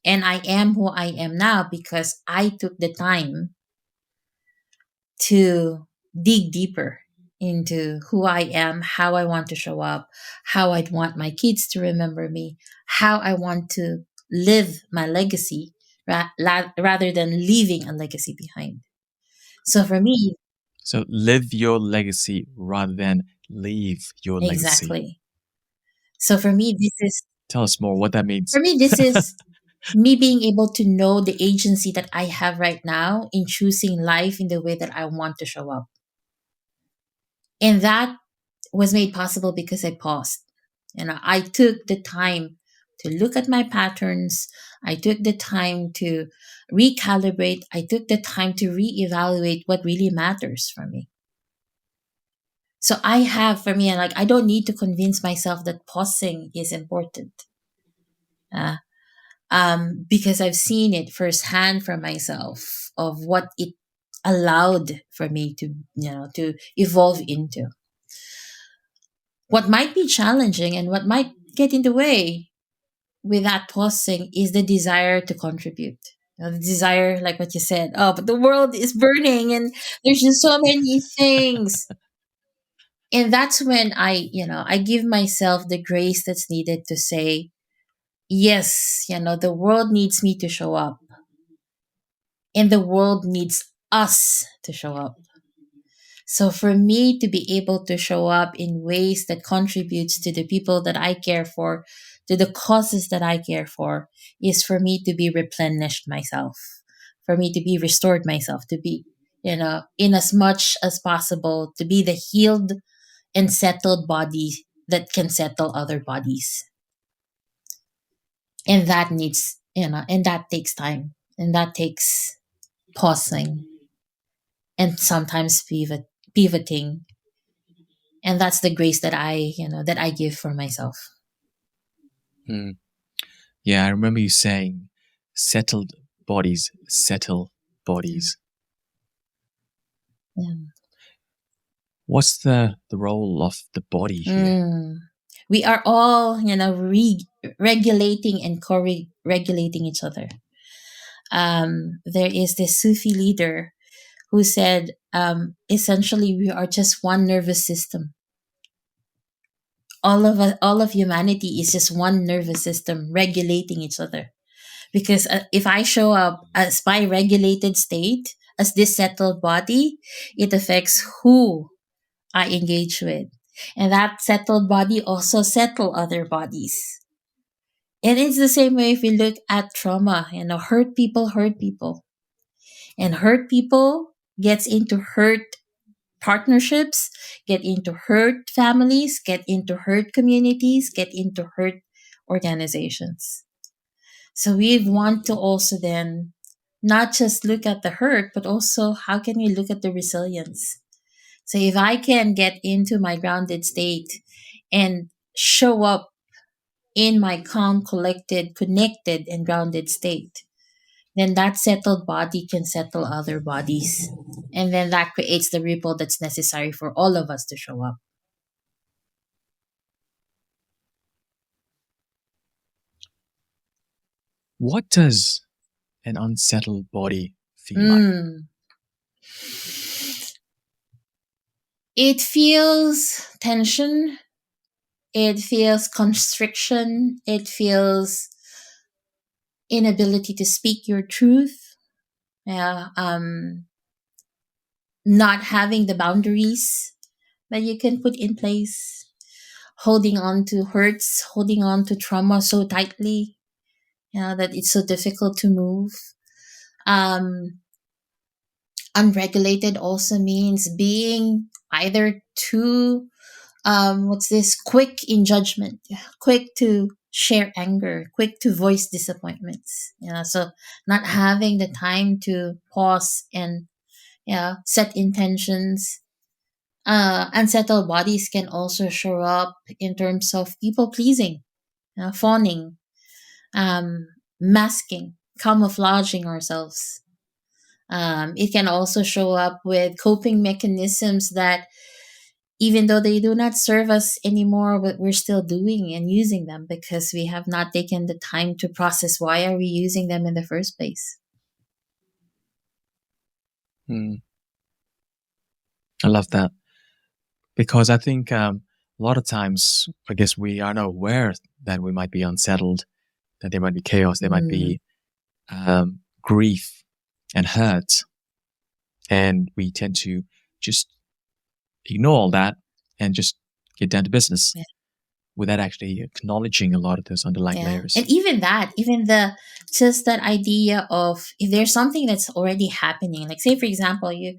And I am who I am now because I took the time to dig deeper into who I am, how I want to show up, how I'd want my kids to remember me, how I want to live my legacy rather than leaving a legacy behind. So for me, So live your legacy rather than leave your legacy. exactly. So for me, Tell us more what that means. this is me being able to know the agency that I have right now in choosing life in the way that I want to show up. And that was made possible because I paused. And I took the time to look at my patterns. I took the time to recalibrate. I took the time to reevaluate what really matters for me. So I have, for me, like, I don't need to convince myself that pausing is important. Uh, because I've seen it firsthand for myself of what it allowed for me to, to evolve into. What might be challenging and what might get in the way with that pausing is the desire to contribute. The desire, like what you said, oh, but the world is burning and there's just so many things. And that's when I give myself the grace that's needed to say, yes, the world needs me to show up and the world needs us to show up. So for me to be able to show up in ways that contributes to the people that I care for, to the causes that I care for, is for me to be replenished myself, for me to be restored myself, to be, in as much as possible, to be the healed and settled body that can settle other bodies. And that needs, and that takes time and that takes pausing and sometimes pivoting, and that's the grace that I give for myself. Hmm. Yeah, I remember you saying settled bodies settle bodies. Yeah. What's the role of the body here? Mm. We are all regulating and co-regulating each other. There is this Sufi leader who said, essentially we are just one nervous system. All of us, all of humanity is just one nervous system regulating each other. Because if I show up as my regulated state, as this settled body, it affects who I engage with. And that settled body also settle other bodies. And it's the same way if we look at trauma, hurt people. And hurt people gets into hurt partnerships, get into hurt families, get into hurt communities, get into hurt organizations. So we want to also then not just look at the hurt, but also how can we look at the resilience? So if I can get into my grounded state and show up in my calm, collected, connected, and grounded state, then that settled body can settle other bodies. And then that creates the ripple that's necessary for all of us to show up. What does an unsettled body feel like? Mm. It feels tension. It feels constriction. It feels inability to speak your truth. Yeah. Not having the boundaries that you can put in place. Holding on to hurts, holding on to trauma so tightly, that it's so difficult to move. Um, Unregulated also means being either too What's this? Quick in judgment, quick to share anger, quick to voice disappointments. So not having the time to pause and set intentions. Unsettled bodies can also show up in terms of people pleasing, fawning, masking, camouflaging ourselves. It can also show up with coping mechanisms that, even though they do not serve us anymore, but we're still doing and using them because we have not taken the time to process why are we using them in the first place. Mm, I love that because I think a lot of times, I guess we are not aware that we might be unsettled, that there might be chaos, there might Mm, be grief and hurt, and we tend to just ignore all that and just get down to business yeah. without actually acknowledging a lot of those underlying Yeah. layers. And even that, even the just that idea of if there's something that's already happening, like say for example, you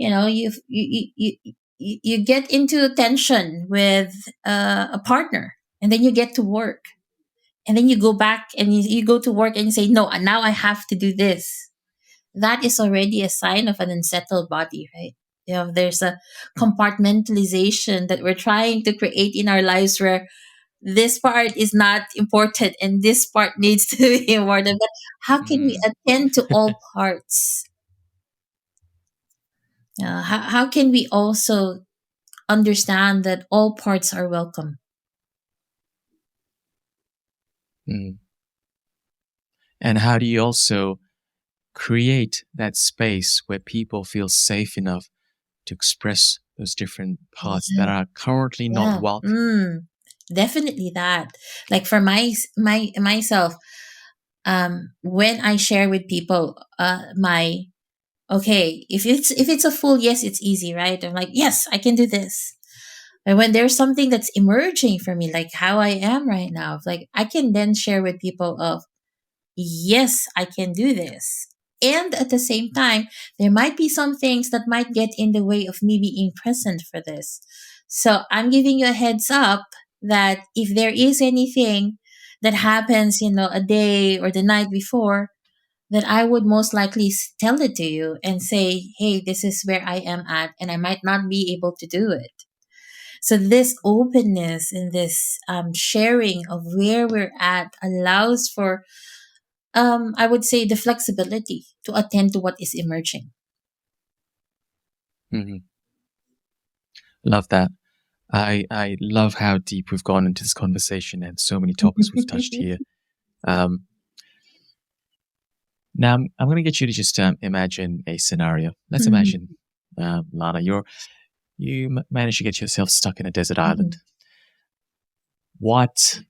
know, you get into tension with a partner, and then you get to work, and then you go back and you go to work and you say, no, now I have to do this. That is already a sign of an unsettled body, right? There's a compartmentalization that we're trying to create in our lives where this part is not important and this part needs to be important. But how can we Mm. attend to all parts? How can we also understand that all parts are welcome? Mm. And how do you also create that space where people feel safe enough to express those different parts that Yeah, are currently not yeah. welcome? Definitely that. Like for myself, when I share with people, my okay, if it's a full yes, it's easy, right? I'm like, yes, I can do this. And when there's something that's emerging for me, like how I am right now, like I can then share with people of, yes, I can do this. And at the same time, there might be some things that might get in the way of me being present for this. So I'm giving you a heads up that if there is anything that happens, a day or the night before, that I would most likely tell it to you and say, hey, this is where I am at, and I might not be able to do it. So, this openness and this sharing of where we're at allows for, I would say, the flexibility to attend to what is emerging. Hmm. Love that. I love how deep we've gone into this conversation and so many topics we've touched here. Um, Now, I'm going to get you to just imagine a scenario. Let's Mhm. imagine, Lana, you manage to get yourself stuck in a desert island. Mhm. What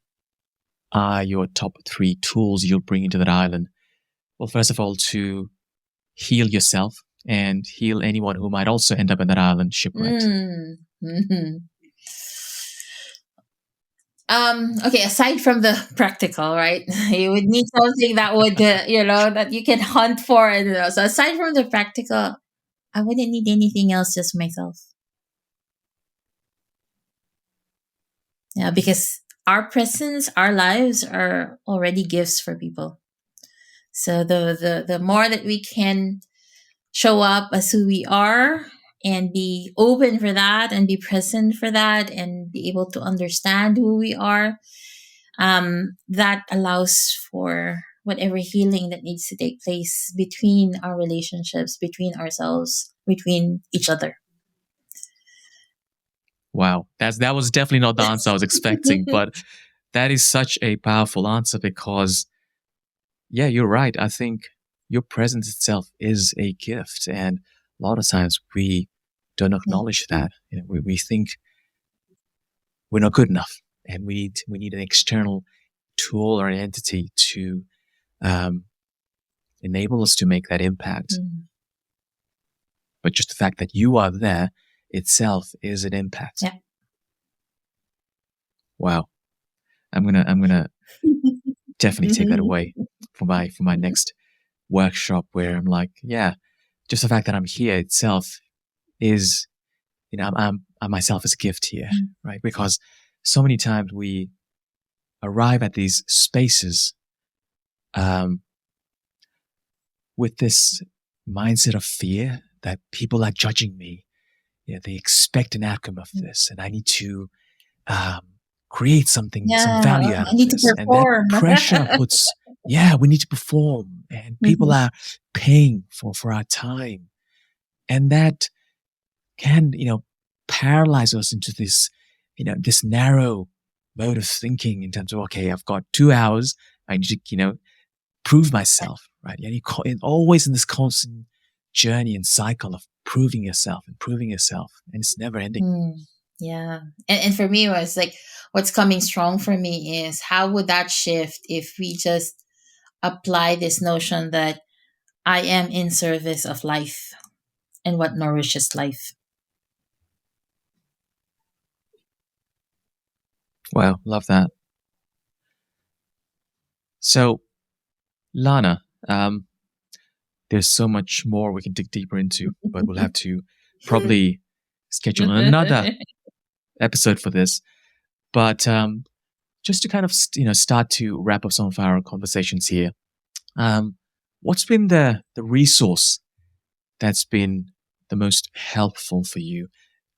are your top three tools you'll bring into that island? Well, first of all, to heal yourself and heal anyone who might also end up in that island shipwrecked. Mm. Mhm. Okay, aside from the practical, right? You would need something that would, that you can hunt for. And so aside from the practical, I wouldn't need anything else, just myself. Yeah, because our presence, our lives are already gifts for people. So the more that we can show up as who we are and be open for that and be present for that and be able to understand who we are, that allows for whatever healing that needs to take place between our relationships, between ourselves, between each other. Wow, that was definitely not the answer I was expecting, but that is such a powerful answer because, yeah, you're right. I think your presence itself is a gift, and a lot of times we don't Yeah. acknowledge that. We think we're not good enough, and we need an external tool or an entity to um, enable us to make that impact. Mm. But just the fact that you are there itself is an impact. Yeah. Wow, I'm gonna definitely take that away for my next workshop where I'm like, yeah, just the fact that I'm here itself is, myself as a gift here, right? Because so many times we arrive at these spaces um, with this mindset of fear that people are judging me. They expect an outcome of this, and I need to um, create something, some Yeah, value out I of need to this. And that perform. pressure puts, yeah, we need to perform, and people Mhm. are paying for our time, and that can, paralyze us into this, this narrow mode of thinking in terms of, okay, I've got 2 hours, I need to, prove myself, right? And and always in this constant journey and cycle of proving yourself, and it's never ending. Mm, yeah. And for me, it was like what's coming strong for me is how would that shift if we just apply this notion that I am in service of life and what nourishes life. Wow, love that. So, Lana, there's so much more we can dig deeper into, but we'll have to probably schedule another episode for this. But just to kind of start to wrap up some of our conversations here, um, what's been the resource that's been the most helpful for you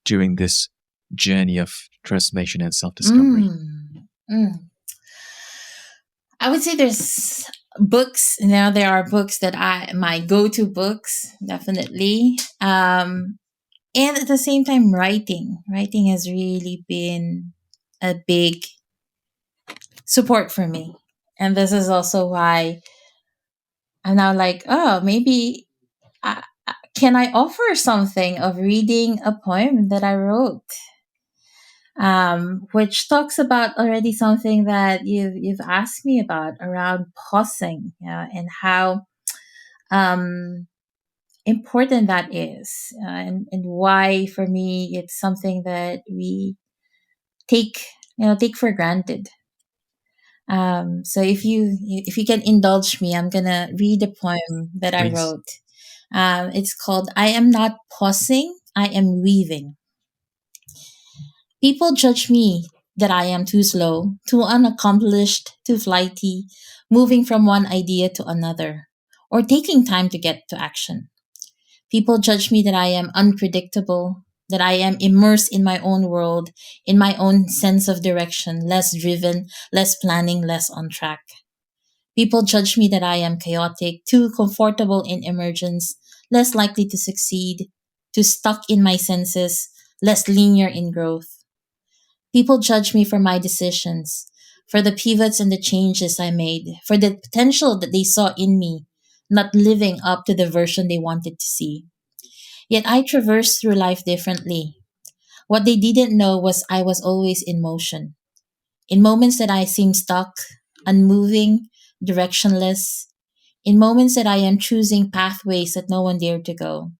during this journey of transformation and self discovery? Mm, mm. I would say there's books. Now there are books that I my go-to books, definitely. And at the same time writing. Writing has really been a big support for me. And this is also why I'm now like, oh, maybe can I offer something of reading a poem that I wrote, which talks about already something that you've asked me about around pausing, and how um, important that is, and why for me it's something that we take take for granted. So if you can indulge me, I'm gonna read a poem that I Please. wrote. It's called "I Am Not Pausing, I Am Weaving." People judge me that I am too slow, too unaccomplished, too flighty, moving from one idea to another, or taking time to get to action. People judge me that I am unpredictable, that I am immersed in my own world, in my own sense of direction, less driven, less planning, less on track. People judge me that I am chaotic, too comfortable in emergence, less likely to succeed, too stuck in my senses, less linear in growth. People judge me for my decisions, for the pivots and the changes I made, for the potential that they saw in me, not living up to the version they wanted to see. Yet I traversed through life differently. What they didn't know was I was always in motion. In moments that I seem stuck, unmoving, directionless, in moments that I am choosing pathways that no one dared to go,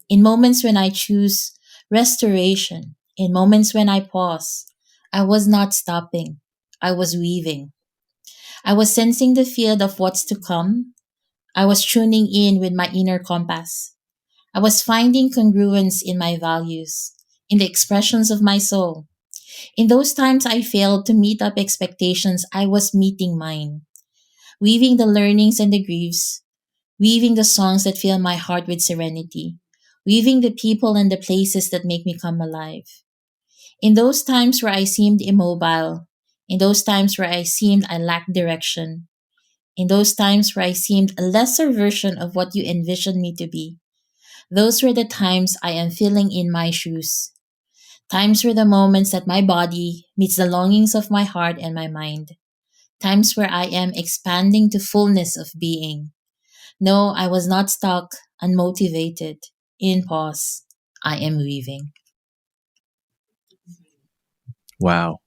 in moments when I choose restoration, in moments when I pause, I was not stopping. I was weaving. I was sensing the field of what's to come. I was tuning in with my inner compass. I was finding congruence in my values, in the expressions of my soul. In those times I failed to meet up expectations, I was meeting mine, weaving the learnings and the griefs, weaving the songs that fill my heart with serenity, weaving the people and the places that make me come alive. In those times where I seemed immobile, in those times where I seemed I lacked direction, in those times where I seemed a lesser version of what you envisioned me to be, those were the times I am filling in my shoes. Times were the moments that my body meets the longings of my heart and my mind. Times where I am expanding to fullness of being. No, I was not stuck, unmotivated. In pause, I am weaving. Wow,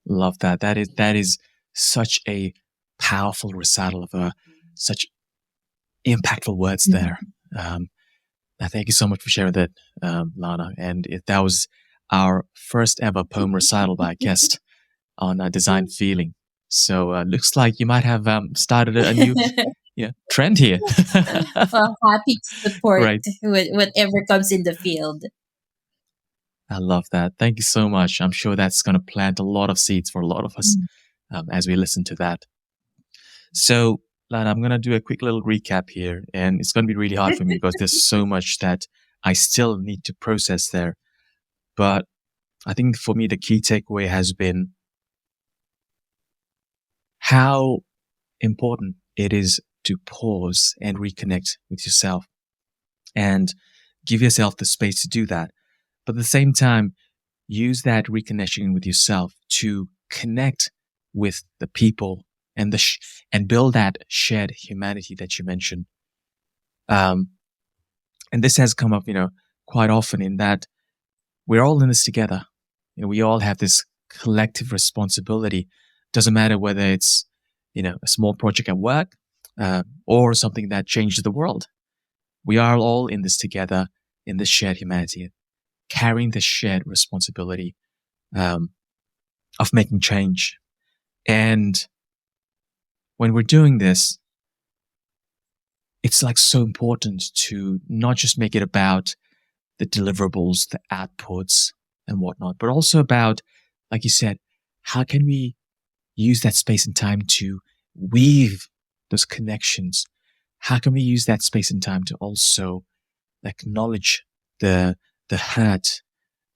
love that. That is such a powerful recital of such impactful words there. Um, thank you so much for sharing that, Lana. And that was our first ever poem recital by a guest on Design Feeling. So looks like you might have started a new trend here. Well, happy to support Right. whatever comes in the field. I love that. Thank you so much. I'm sure that's going to plant a lot of seeds for a lot of us Mm. as we listen to that. So, Lana, I'm going to do a quick little recap here, and it's going to be really hard for me because there's so much that I still need to process there. But I think for me, the key takeaway has been how important it is to pause and reconnect with yourself and give yourself the space to do that. But at the same time, use that reconnection with yourself to connect with the people and and build that shared humanity that you mentioned. Um, and this has come up, quite often in that we're all in this together. We all have this collective responsibility. Doesn't matter whether it's, a small project at work or something that changes the world. We are all in this together in this shared humanity, carrying this shared responsibility um, of making change. And when we're doing this, it's like so important to not just make it about the deliverables, the outputs, and whatnot, but also about, like you said, how can we use that space and time to weave those connections? How can we use that space and time to also acknowledge the hurt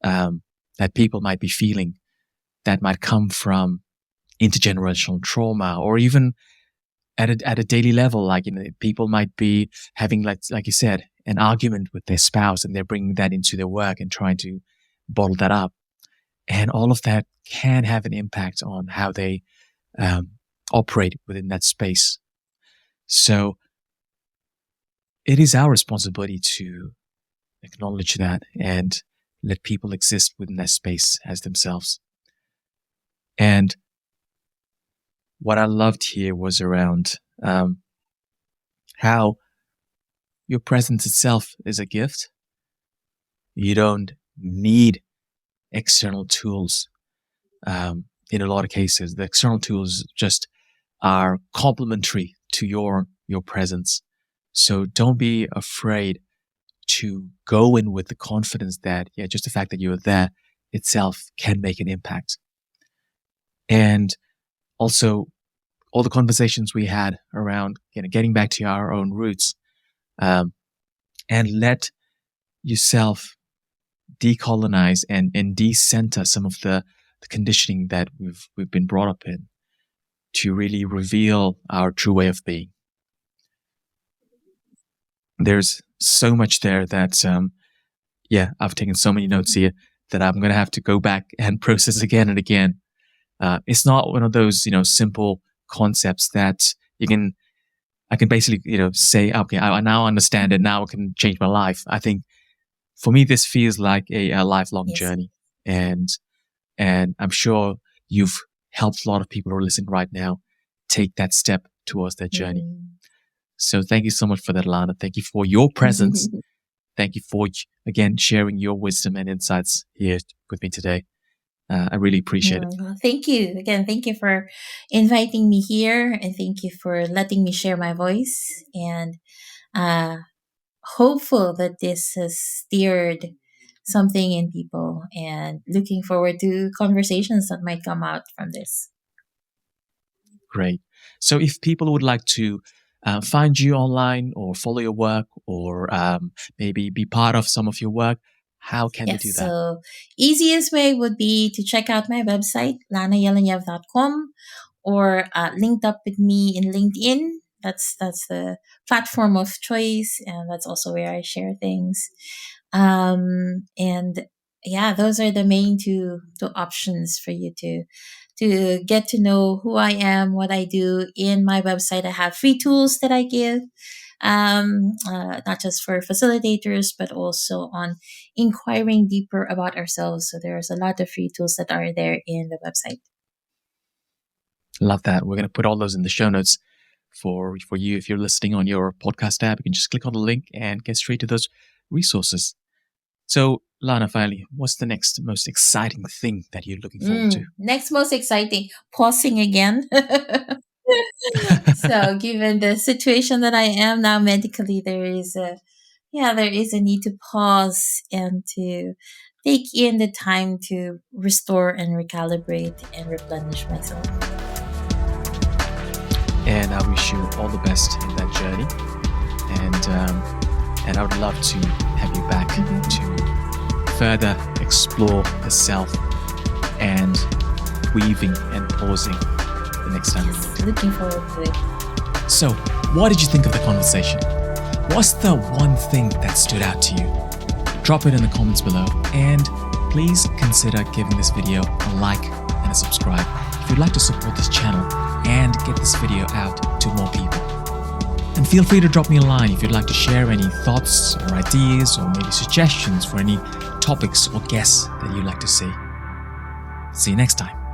that people might be feeling that might come from intergenerational trauma, or even at a daily level, like people might be having like you said, an argument with their spouse, and they're bringing that into their work and trying to bottle that up, and all of that can have an impact on how they um, operate within that space. So it is our responsibility to acknowledge that and let people exist within that space as themselves. And what I loved here was around how your presence itself is a gift. You don't need external tools. In a lot of cases, the external tools just are complementary to your presence. So don't be afraid to go in with the confidence that, yeah, just the fact that you're there itself can make an impact. And also all the conversations we had around, getting back to our own roots, um, and let yourself decolonize and decenter some of the conditioning that we've been brought up in to really reveal our true way of being. There's so much there that I've taken so many notes here that I'm gonna have to go back and process again and again. It's not one of those simple concepts that I can basically say, okay, I now understand it, now I can change my life. I think for me this feels like a lifelong Yes. journey, and I'm sure you've helped a lot of people who are listening right now take that step towards their journey. Mm. So thank you so much for that, Lana. Thank you for your presence. Thank you for, again, sharing your wisdom and insights here with me today. I really appreciate it. Well, thank you again. Thank you for inviting me here, and thank you for letting me share my voice. And uh, hopeful that this has steered something in people, and looking forward to conversations that might come out from this. Great. So if people would like to find you online or follow your work, or maybe be part of some of your work, how can they do Yes, that? so easiest way would be to check out my website, lanajelenjev.com, or linked up with me in LinkedIn. That's the platform of choice, and that's also where I share things. And yeah, those are the main two options for you to get to know who I am, what I do. In my website, I have free tools that I give, not just for facilitators, but also on inquiring deeper about ourselves. So there's a lot of free tools that are there in the website. Love that. We're going to put all those in the show notes for you. If you're listening on your podcast app, you can just click on the link and get straight to those resources. So, Lana, finally, what's the next most exciting thing that you're looking forward to? Next most exciting, pausing again. So given the situation that I am now medically, there is a need to pause and to take in the time to restore and recalibrate and replenish myself. And I wish you all the best in that journey. And I would love to have you back to further explore the self and weaving and pausing the next time we meet. Looking forward to it. So, what did you think of the conversation? What's the one thing that stood out to you? Drop it in the comments below, and please consider giving this video a like and a subscribe if you'd like to support this channel and get this video out to more people. And feel free to drop me a line if you'd like to share any thoughts or ideas or maybe suggestions for any topics or guests that you'd like to see. See you next time.